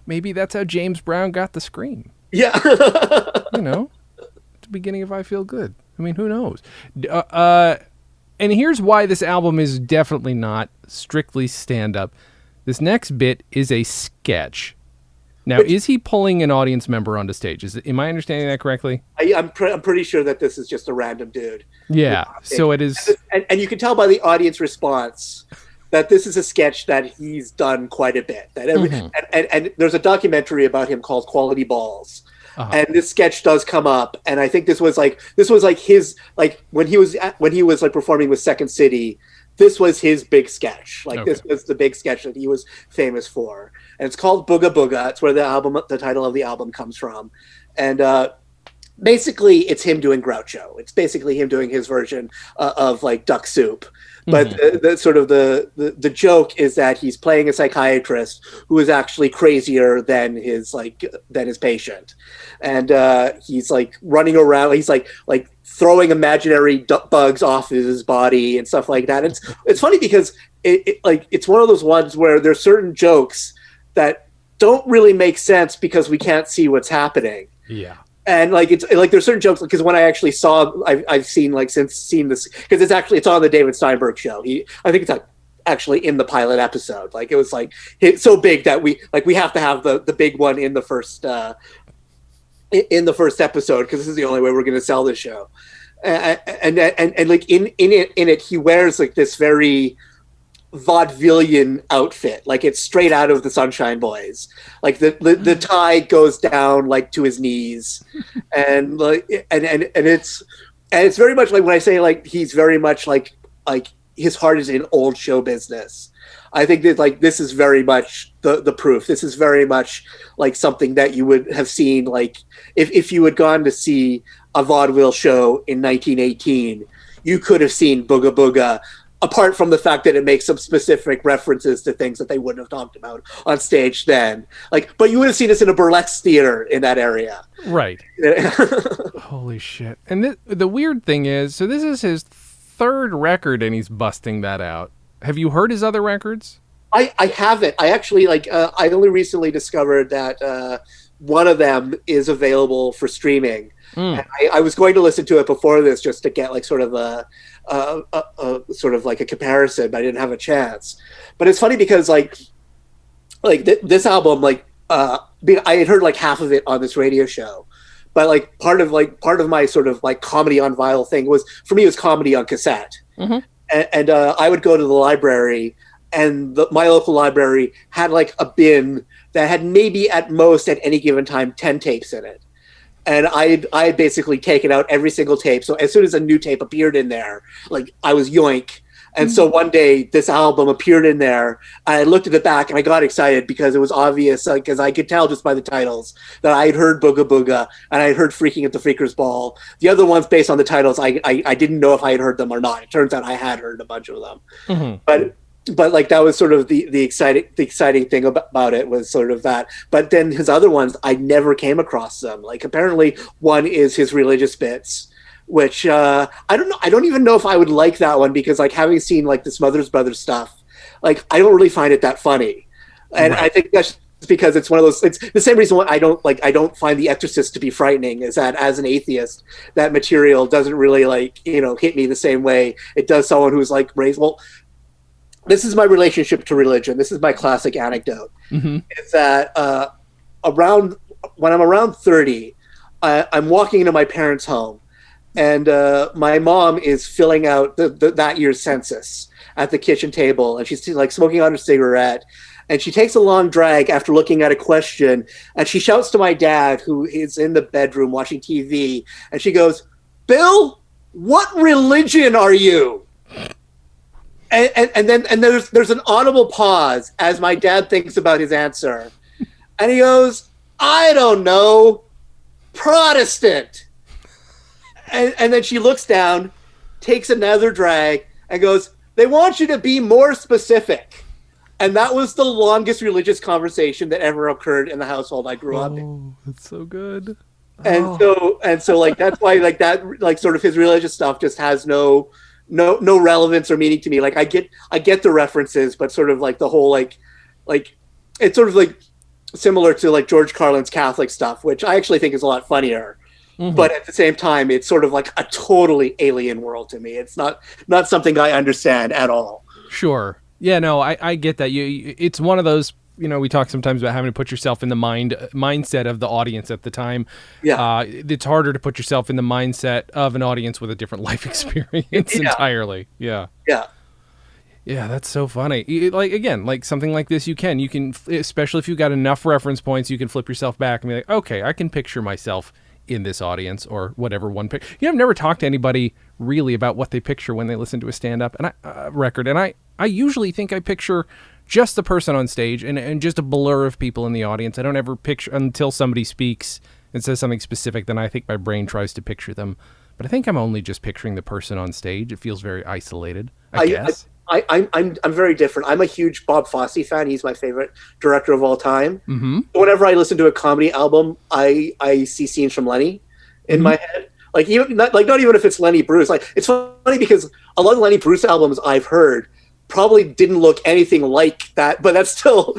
maybe that's how James Brown got the scream. Yeah. At the beginning of I Feel Good. I mean, who knows? And here's why this album is definitely not strictly stand-up. This next bit is a sketch. Now, is he pulling an audience member onto stage? Am I understanding that correctly? I'm pretty sure that this is just a random dude. Yeah, so it is... And you can tell by the audience response that this is a sketch that he's done quite a bit. And there's a documentary about him called Quality Balls. Uh-huh. And this sketch does come up, and I think this was like his, like, when he was like performing with Second City, this was his big sketch. Like, okay. This was the big sketch that he was famous for, and it's called Booga Booga. It's where the title of the album comes from, and basically it's him doing Groucho. It's basically him doing his version of like Duck Soup. But the joke is that he's playing a psychiatrist who is actually crazier than his patient, and he's like running around. He's like throwing imaginary bugs off his body and stuff like that. It's funny because it's one of those ones where there's certain jokes that don't really make sense because we can't see what's happening. Yeah. And like, it's like there's certain jokes, because when I actually I've seen this, because it's on the David Steinberg show. I think it's actually in the pilot episode. Like, it was like so big that we have to have the big one in the first episode, because this is the only way we're going to sell this show. And like in it he wears like this very vaudevillian outfit, like it's straight out of the Sunshine Boys. Like the tie goes down like to his knees, and like and it's very much like, when I say like he's very much like his heart is in old show business. I think that like this is very much the proof. This is very much like something that you would have seen, like if you had gone to see a vaudeville show in 1918, you could have seen Booga Booga. Apart from the fact that it makes some specific references to things that they wouldn't have talked about on stage then. Like, but you would have seen this in a burlesque theater in that area. Right. Holy shit. And the weird thing is, so this is his third record and he's busting that out. Have you heard his other records? I haven't. I actually, I only recently discovered that one of them is available for streaming. And I was going to listen to it before this just to get like sort of a comparison, but I didn't have a chance. But it's funny because this album, I had heard like half of it on this radio show, but like part of my sort of like comedy on vinyl thing was, for me, it was comedy on cassette. Mm-hmm. And I would go to the library, and my local library had like a bin that had maybe at most at any given time 10 tapes in it. And I had basically taken out every single tape. So as soon as a new tape appeared in there, like I was yoink. And so one day this album appeared in there. I looked at it back and I got excited because it was obvious, because I could tell just by the titles that I had heard Booga Booga and I had heard Freaking at the Freakers Ball. The other ones, based on the titles, I didn't know if I had heard them or not. It turns out I had heard a bunch of them. Mm-hmm. But like that was sort of the exciting thing about it, was sort of that. But then his other ones, I never came across them. Like apparently one is his religious bits, which I don't know. I don't even know if I would like that one, because like having seen like the Smothers Brothers stuff, like I don't really find it that funny. And right. I think that's because it's one of those, it's the same reason why I don't find The Exorcist to be frightening, is that as an atheist, that material doesn't really hit me the same way it does someone who's like raised. Well, this is my relationship to religion. This is my classic anecdote. Mm-hmm. Is that when I'm around 30, I'm walking into my parents' home, and my mom is filling out that year's census at the kitchen table, and she's like smoking on her cigarette, and she takes a long drag after looking at a question, and she shouts to my dad, who is in the bedroom watching TV, and she goes, "Bill, what religion are you?" And then there's an audible pause as my dad thinks about his answer, and he goes, "I don't know, Protestant." And then she looks down, takes another drag, and goes, "They want you to be more specific." And that was the longest religious conversation that ever occurred in the household I grew up in. Oh, that's so good. And so like that's why like that like sort of his religious stuff just has no relevance or meaning to me. Like I get the references, but sort of like the whole like it's sort of like similar to like George Carlin's Catholic stuff, which I actually think is a lot funnier. Mm-hmm. But at the same time, it's sort of like a totally alien world to me. It's not something I understand at all. Sure. Yeah, no, I get that. It's one of those, we talk sometimes about having to put yourself in the mindset of the audience at the time. Yeah. It's harder to put yourself in the mindset of an audience with a different life experience entirely. Yeah. Yeah. Yeah, that's so funny. Like something like this, you can, especially if you've got enough reference points, you can flip yourself back and be like, okay, I can picture myself in this audience or whatever one pick. I've never talked to anybody really about what they picture when they listen to a stand-up record. And I usually think I picture just the person on stage and just a blur of people in the audience. I don't ever picture until somebody speaks and says something specific. Then I think my brain tries to picture them. But I think I'm only just picturing the person on stage. It feels very isolated, I guess. I'm very different. I'm a huge Bob Fosse fan. He's my favorite director of all time. Mm-hmm. Whenever I listen to a comedy album, I see scenes from Lenny in my head. Like not even if it's Lenny Bruce. Like it's funny because a lot of Lenny Bruce albums I've heard probably didn't look anything like that, but that's still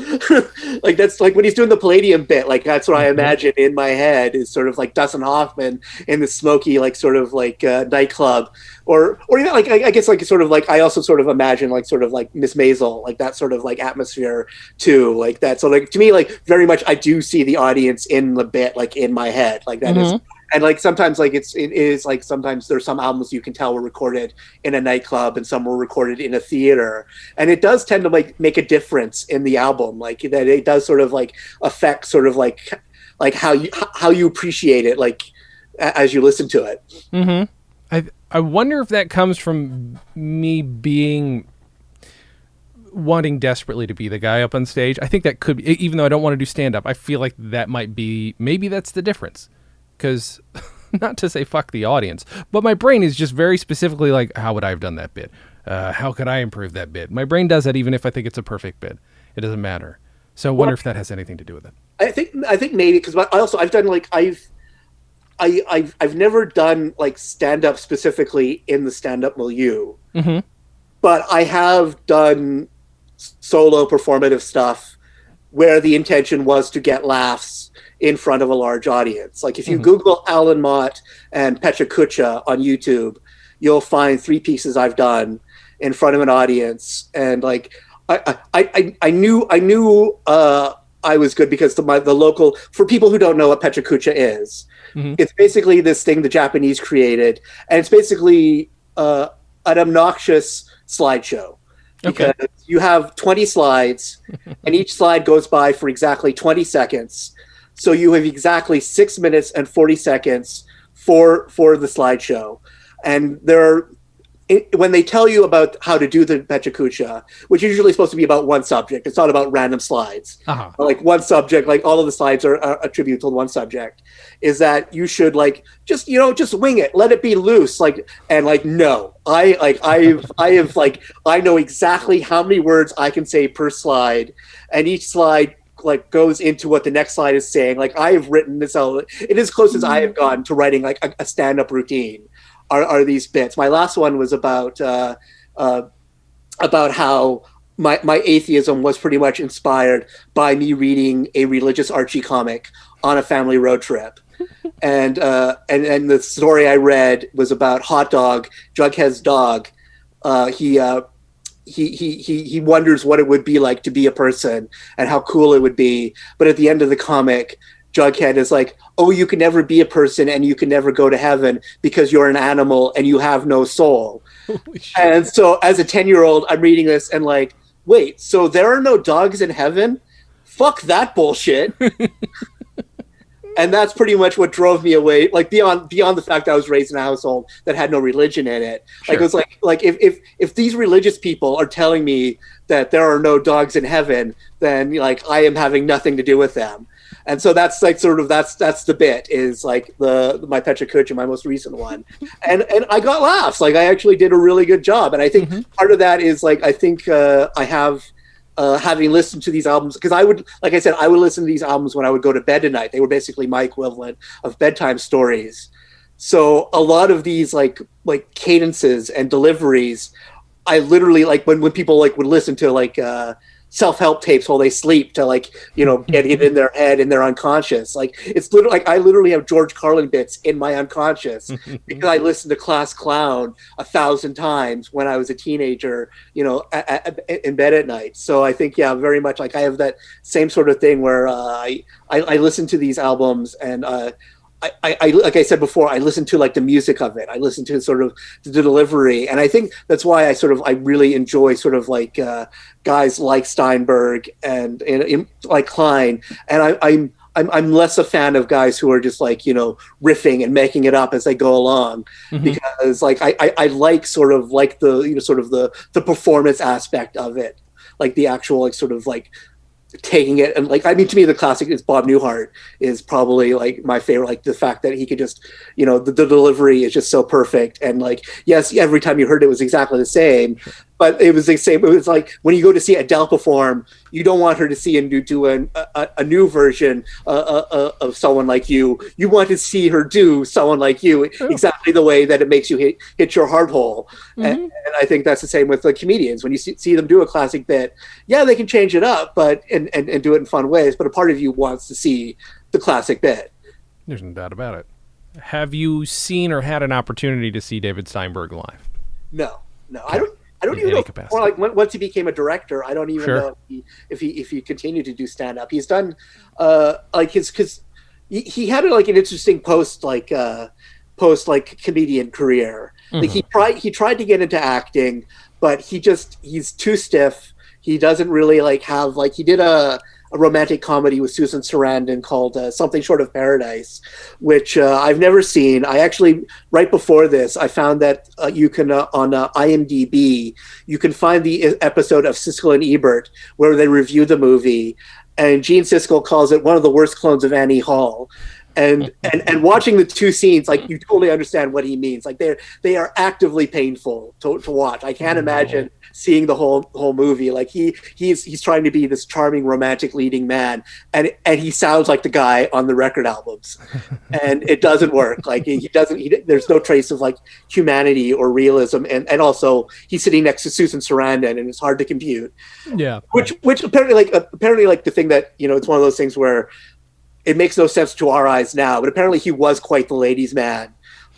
like that's like when he's doing the Palladium bit, like that's what I imagine in my head is sort of like Dustin Hoffman in the smoky like sort of like nightclub or even like I guess like sort of like I also sort of imagine like sort of like Miss Maisel, like that sort of like atmosphere too, like that. So like to me, like very much I do see the audience in the bit like in my head, like that is. And like sometimes like it is like sometimes there's some albums you can tell were recorded in a nightclub and some were recorded in a theater, and it does tend to like make a difference in the album, like that it does sort of like affect sort of like how you appreciate it like as you listen to it. Mm-hmm. I wonder if that comes from me wanting desperately to be the guy up on stage. I think that could be, even though I don't want to do stand up, I feel like that might be, maybe that's the difference. Because, not to say fuck the audience, but my brain is just very specifically like, how would I have done that bit? How could I improve that bit? My brain does that even if I think it's a perfect bit. It doesn't matter. So I wonder if that has anything to do with it. I think maybe because I've done like I've never done like stand up specifically in the stand up milieu, but I have done solo performative stuff where the intention was to get laughs in front of a large audience. Like if you Google Allan Mott and Pecha Kucha on YouTube, you'll find 3 pieces I've done in front of an audience. And like, I knew I was good because the local, for people who don't know what Pecha Kucha is, it's basically this thing the Japanese created. And it's basically an obnoxious slideshow. Because you have 20 slides and each slide goes by for exactly 20 seconds. So you have exactly 6 minutes and 40 seconds for the slideshow. And when they tell you about how to do the Pecha Kucha, which is usually supposed to be about one subject, it's not about random slides. Like one subject, like all of the slides are attributed to one subject, is that you should like just wing it, let it be loose, like and like no. I know exactly how many words I can say per slide, and each slide like goes into what the next slide is saying. Like I have written this out. It is as close as I have gone to writing like a stand-up routine are these bits. My last one was about how my atheism was pretty much inspired by me reading a religious Archie comic on a family road trip. And the story I read was about Hot Dog, Jughead's dog. He wonders what it would be like to be a person and how cool it would be. But at the end of the comic, Jughead is like, oh, you can never be a person and you can never go to heaven because you're an animal and you have no soul. And so as a 10-year-old, I'm reading this and like, wait, so there are no dogs in heaven? Fuck that bullshit. And that's pretty much what drove me away, like beyond the fact that I was raised in a household that had no religion in it. Sure. Like it was like if these religious people are telling me that there are no dogs in heaven, then like I am having nothing to do with them. And so that's like sort of that's the bit is like my Petra Kucha, my most recent one, and I got laughs. Like I actually did a really good job, and I think part of that is like I think I have. Having listened to these albums, because I would listen to these albums when I would go to bed at night. They were basically my equivalent of bedtime stories. So a lot of these like cadences and deliveries, I literally like when people like would listen to like self-help tapes while they sleep to like, you know, get it in their head and their unconscious. Like it's literally like I literally have George Carlin bits in my unconscious because I listened to Class Clown 1,000 times when I was a teenager, you know, in bed at night. So I think, yeah, very much like I have that same sort of thing where I listen to these albums and I like I said before, I listen to like the music of it. I listen to sort of the delivery, and I think that's why I really enjoy sort of like guys like Steinberg and like Klein. And I'm less a fan of guys who are just like, you know, riffing and making it up as they go along, because like I like sort of like the, you know, sort of the performance aspect of it, like the actual like sort of like taking it. And like, I mean, to me, the classic is Bob Newhart is probably like my favorite, like the fact that he could just, you know, the delivery is just so perfect. And like, yes, every time you heard it was exactly the same, but it was the same. It was like when you go to see Adele perform, you don't want her to see and do a new version of Someone Like You. You want to see her do Someone Like You exactly the way that it makes you hit your heart hole. And I think that's the same with the comedians. When you see them do a classic bit, yeah, they can change it up, but and do it in fun ways. But a part of you wants to see the classic bit. There's no doubt about it. Have you seen or had an opportunity to see David Steinberg live? No. Okay. I don't even know. Or like once he became a director, I don't even know if he continued to do stand up. He's done like because he had like an interesting post comedian career. Like he tried to get into acting, but he's too stiff. He doesn't really like have like he did a romantic comedy with Susan Sarandon called Something Short of Paradise, which I've never seen. I actually, right before this, I found that you can, on IMDb, you can find the episode of Siskel and Ebert where they review the movie, and Gene Siskel calls it one of the worst clones of Annie Hall. And watching the two scenes, like you totally understand what he means. Like they are actively painful to watch. I can't imagine seeing the whole movie. Like he's trying to be this charming romantic leading man, and he sounds like the guy on the record albums, and it doesn't work. Like he doesn't. There's no trace of like humanity or realism, and also he's sitting next to Susan Sarandon, and it's hard to compute. Yeah. Which apparently the thing that, you know, it's one of those things where it makes no sense to our eyes now, but apparently he was quite the ladies' man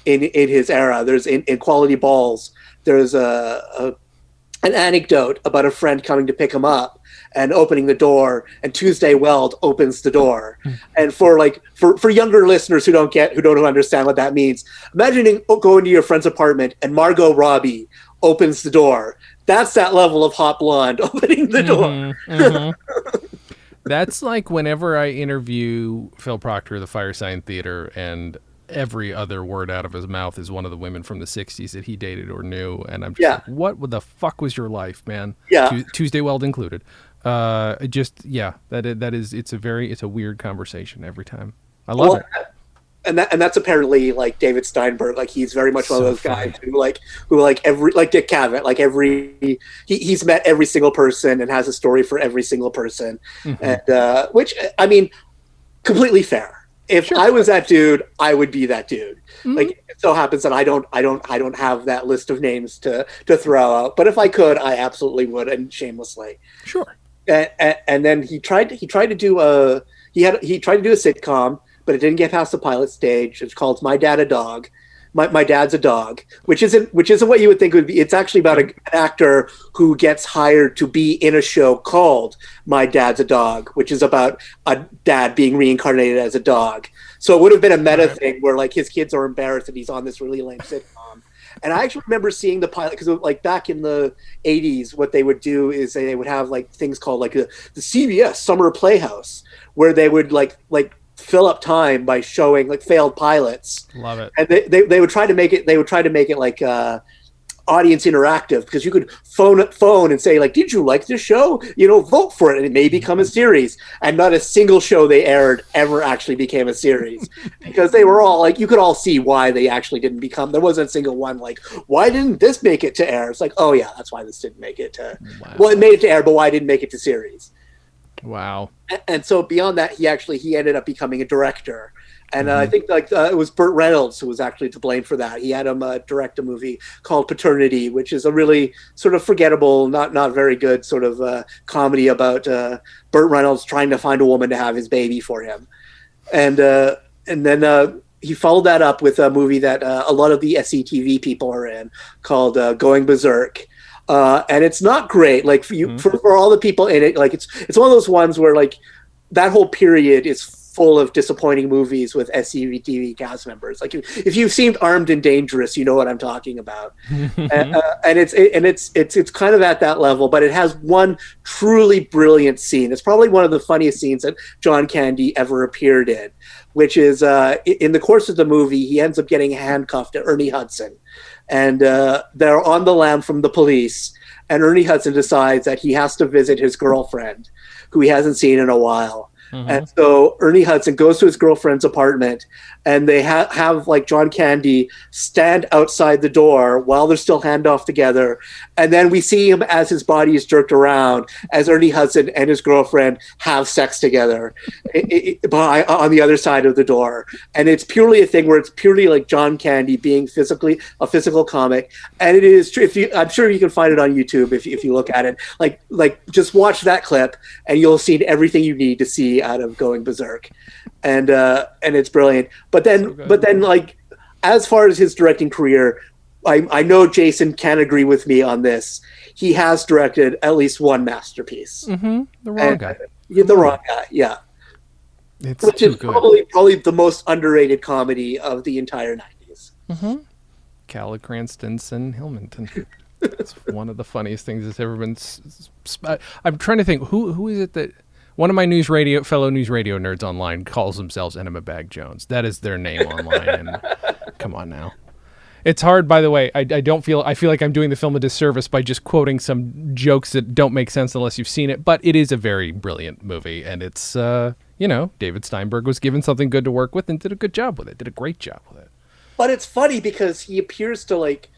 in his era. There's in Quality Balls, there's an anecdote about a friend coming to pick him up and opening the door, and Tuesday Weld opens the door. And for younger listeners who don't understand what that means, imagining going to your friend's apartment and Margot Robbie opens the door. That's that level of hot blonde opening the door. That's like whenever I interview Phil Proctor of the Firesign Theater, and every other word out of his mouth is one of the women from the 60s that he dated or knew. And I'm just like, what the fuck was your life, man? Yeah. Tuesday Weld included. It's a weird conversation every time. I love it. And that's apparently like David Steinberg. Like he's very much one of those guys who every, like Dick Cavett, he's met every single person and has a story for every single person. And which, I mean, completely fair. If I was that dude, I would be that dude. Like it so happens that I don't have that list of names to throw out. But if I could, I absolutely would, and shamelessly. Sure. And then he tried to do a sitcom, but it didn't get past the pilot stage. It's called My Dad a Dog. My Dad's a Dog, which isn't what you would think it would be. It's actually about an actor who gets hired to be in a show called My Dad's a Dog, which is about a dad being reincarnated as a dog. So it would have been a meta thing where like his kids are embarrassed that he's on this really lame sitcom. And I actually remember seeing the pilot because like back in the 80s, what they would do is they would have like things called like the CBS Summer Playhouse, where they would like fill up time by showing like failed pilots. Love it. And they would try to make it like audience interactive, because you could phone and say like, did you like this show? Vote for it and it may become a series. And not a single show they aired ever actually became a series, because they were all like, you could all see why they actually didn't become. There wasn't a single one like, why didn't this make it to air? It's like, oh yeah, that's why this didn't make it to. Wow. Well, it made it to air, but why didn't make it to series? Wow. And so beyond that, he ended up becoming a director. And I think it was Burt Reynolds who was actually to blame for that. He had him direct a movie called Paternity, which is a really sort of forgettable, not very good sort of comedy about Burt Reynolds trying to find a woman to have his baby for him. And then he followed that up with a movie that a lot of the SCTV people are in called Going Berserk. And it's not great. Like for all the people in it, like it's one of those ones where like that whole period is full of disappointing movies with SCTV cast members. Like if you've seen Armed and Dangerous, you know what I'm talking about. And it's kind of at that level, but it has one truly brilliant scene. It's probably one of the funniest scenes that John Candy ever appeared in, which is in the course of the movie, he ends up getting handcuffed to Ernie Hudson. And they're on the lam from the police. And Ernie Hudson decides that he has to visit his girlfriend, who he hasn't seen in a while. Mm-hmm. And so Ernie Hudson goes to his girlfriend's apartment, and they have like John Candy stand outside the door while they're still handoff together. And then we see him as his body is jerked around as Ernie Hudson and his girlfriend have sex together on the other side of the door. And it's purely a thing where it's purely like John Candy being a physical comic. And it is true. I'm sure you can find it on YouTube if you look at it. Like just watch that clip and you'll see everything you need to see out of Going Berserk. And it's brilliant. But then like as far as his directing career, I know Jason can agree with me on this. He has directed at least one masterpiece. Mm-hmm. The Wrong Guy. The Wrong Guy, yeah. Which is probably the most underrated comedy of the entire 90s. Mm-hmm. Callicran, Stinson, Hillmanton. It's one of the funniest things that's ever been. I'm trying to think who is it that one of my fellow news radio nerds online calls themselves Enema Bag Jones. That is their name online. And come on now. It's hard, by the way. I feel like I'm doing the film a disservice by just quoting some jokes that don't make sense unless you've seen it. But it is a very brilliant movie, and it's David Steinberg was given something good to work with and did a good job with it. Did a great job with it. But it's funny because he appears to like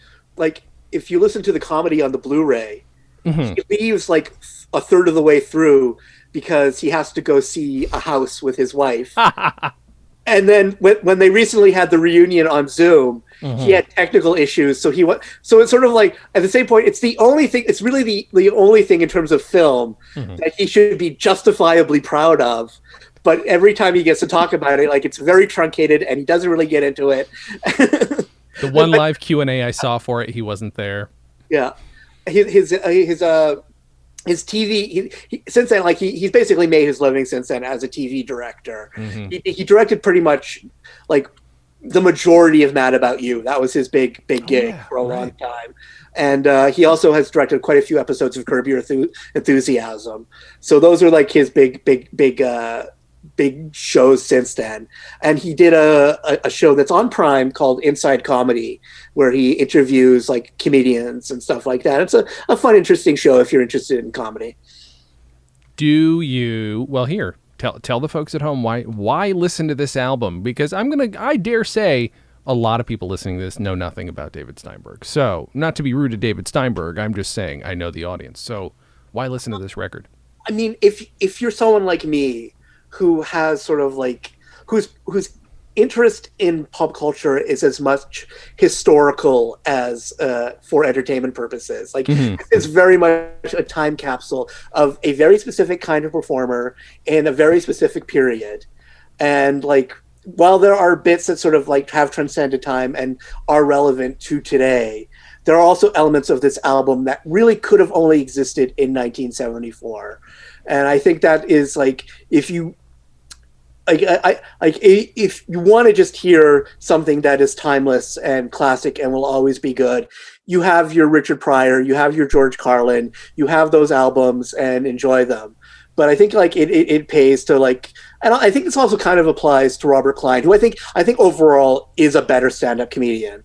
if you listen to the comedy on the Blu-ray, mm-hmm. he leaves like a third of the way through because he has to go see a house with his wife. And then when they recently had the reunion on Zoom, mm-hmm. he had technical issues. So it's sort of like at the same point, it's the only thing. It's really the only thing in terms of film mm-hmm. that he should be justifiably proud of. But every time he gets to talk about it, like it's very truncated, and he doesn't really get into it. The one live Q&A I saw for it, he wasn't there. Yeah, his TV. Since then, like he's basically made his living since then as a TV director. Mm-hmm. He directed pretty much like the majority of Mad About You. That was his big gig for a long time. And he also has directed quite a few episodes of Curb Your Enthusiasm. So those are like his big shows since then. And he did a show that's on Prime called Inside Comedy, where he interviews like comedians and stuff like that. It's a fun, interesting show if you're interested in comedy. Here, tell the folks at home why listen to this album, because I dare say a lot of people listening to this know nothing about David Steinberg. So not to be rude to David Steinberg, I'm just saying I know the audience. So why listen to this record? I mean, if you're someone like me who has sort of like whose interest in pop culture is as much historical as for entertainment purposes, like mm-hmm. it's very much a time capsule of a very specific kind of performer in a very specific period, and like while there are bits that sort of like have transcended time and are relevant to today, there are also elements of this album that really could have only existed in 1974. And I think that is like, if you if you want to just hear something that is timeless and classic and will always be good, you have your Richard Pryor, you have your George Carlin, you have those albums and enjoy them. But I think like it pays to like, and I think this also kind of applies to Robert Klein, who I think overall is a better stand-up comedian.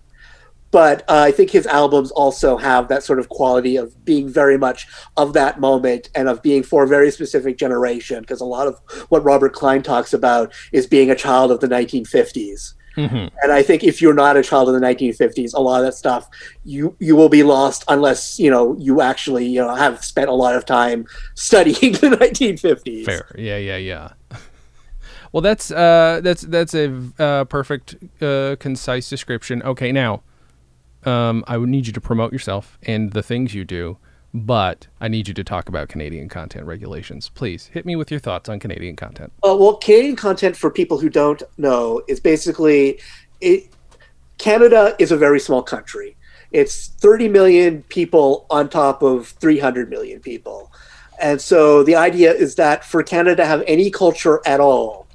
But I think his albums also have that sort of quality of being very much of that moment and of being for a very specific generation, because a lot of what Robert Klein talks about is being a child of the 1950s. Mm-hmm. And I think if you're not a child of the 1950s, a lot of that stuff you will be lost unless you actually have spent a lot of time studying the 1950s. Fair, yeah. Well, that's a perfect, concise description. Okay, now I would need you to promote yourself and the things you do, but I need you to talk about Canadian content regulations. Please hit me with your thoughts on Canadian content. Well, Canadian content, for people who don't know, is basically Canada is a very small country. It's 30 million people on top of 300 million people. And so the idea is that for Canada to have any culture at all,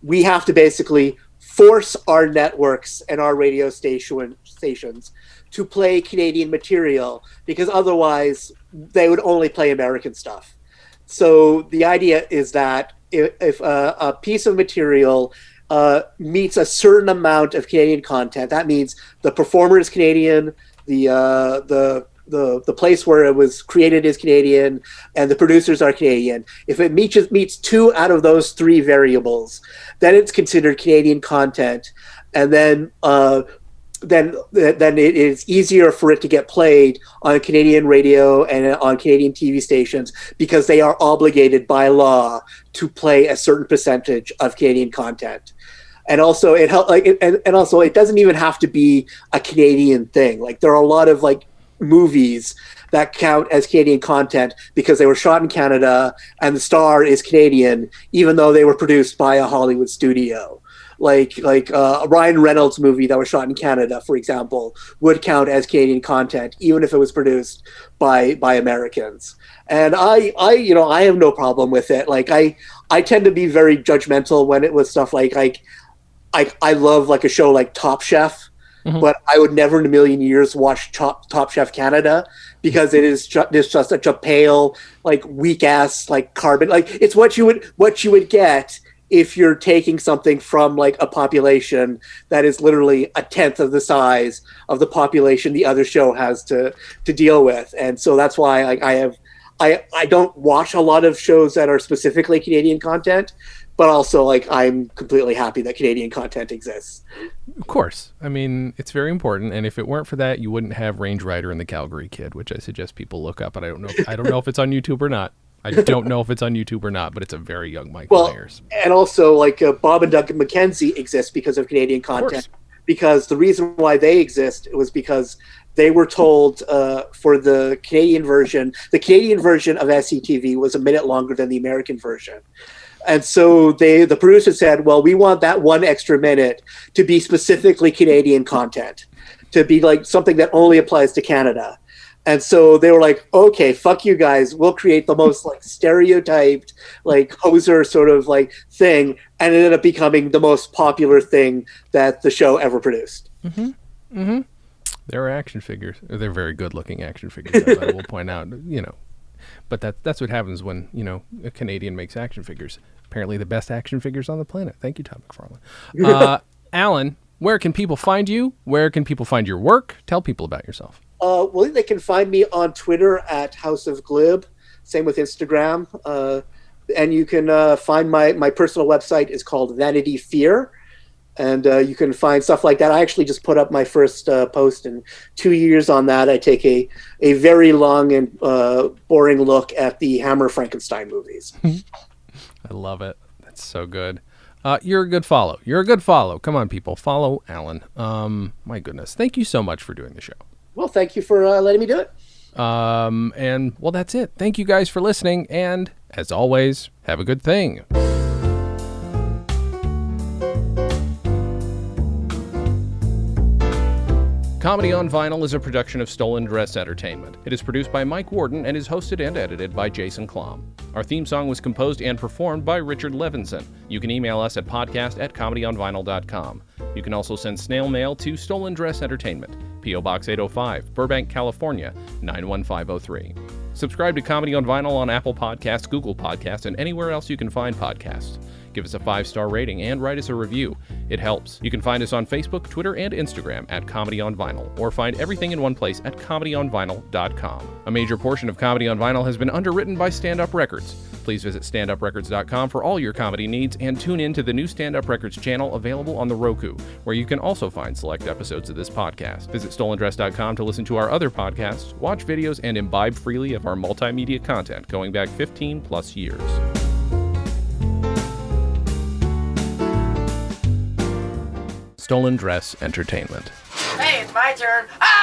we have to basically force our networks and our radio stations to play Canadian material, because otherwise they would only play American stuff. So the idea is that if a piece of material meets a certain amount of Canadian content, that means the performer is Canadian, the place where it was created is Canadian, and the producers are Canadian. If it meets two out of those three variables, then it's considered Canadian content, and then it is easier for it to get played on Canadian radio and on Canadian TV stations, because they are obligated by law to play a certain percentage of Canadian content. And also it doesn't even have to be a Canadian thing. Like, there are a lot of like movies that count as Canadian content because they were shot in Canada and the star is Canadian, even though they were produced by a Hollywood studio. Like a Ryan Reynolds movie that was shot in Canada, for example, would count as Canadian content, even if it was produced by Americans. And I have no problem with it. Like, I tend to be very judgmental when it was stuff like I love like a show like Top Chef. Mm-hmm. But I would never in a million years watch Top Chef Canada, because it's just such a pale, like weak ass, like carbon. Like, it's what you would get if you're taking something from like a population that is literally a tenth of the size of the population the other show has to deal with. And so that's why I don't watch a lot of shows that are specifically Canadian content. But also, like, I'm completely happy that Canadian content exists. Of course. I mean, it's very important. And if it weren't for that, you wouldn't have Range Rider and the Calgary Kid, which I suggest people look up. But I don't know if it's on YouTube or not. I don't know if it's on YouTube or not, but it's a very young Michael Myers. And also, like, Bob and Doug McKenzie exist because of Canadian content. Because the reason why they exist was because they were told for the Canadian version of SCTV was a minute longer than the American version. And so the producer said, well, we want that one extra minute to be specifically Canadian content, to be like something that only applies to Canada. And so they were like, okay, fuck you guys. We'll create the most like stereotyped, like hoser sort of like thing. And it ended up becoming the most popular thing that the show ever produced. Mm-hmm. Mm-hmm. They're action figures. They're very good looking action figures, I will point out, But that's what happens when, a Canadian makes action figures. Apparently the best action figures on the planet. Thank you, Todd McFarlane. Allan, where can people find you? Where can people find your work? Tell people about yourself. Well, they can find me on Twitter at House of Glib. Same with Instagram. And you can find my personal website is called Vanity Fair. And you can find stuff like that. I actually just put up my first post in 2 years on that. I take a very long and boring look at the Hammer Frankenstein movies. I love it. That's so good. You're a good follow. You're a good follow. Come on, people. Follow Allan. My goodness. Thank you so much for doing the show. Well, thank you for letting me do it. And, well, that's it. Thank you guys for listening. And, as always, have a good thing. Comedy on Vinyl is a production of StolenDress Entertainment. It is produced by Mike Warden and is hosted and edited by Jason Klom. Our theme song was composed and performed by Richard Levinson. You can email us at podcast@comedyonvinyl.com. You can also send snail mail to StolenDress Entertainment, P.O. Box 805, Burbank, California, 91503. Subscribe to Comedy on Vinyl on Apple Podcasts, Google Podcasts, and anywhere else you can find podcasts. Give us a 5-star rating and write us a review. It helps. You can find us on Facebook, Twitter, and Instagram at Comedy on Vinyl, or find everything in one place at comedyonvinyl.com. A major portion of Comedy on Vinyl has been underwritten by Stand Up Records. Please visit standuprecords.com for all your comedy needs and tune in to the new Stand Up Records channel available on the Roku, where you can also find select episodes of this podcast. Visit StolenDress.com to listen to our other podcasts, watch videos, and imbibe freely of our multimedia content going back 15 plus years. StolenDress Entertainment. Hey, it's my turn. Ah!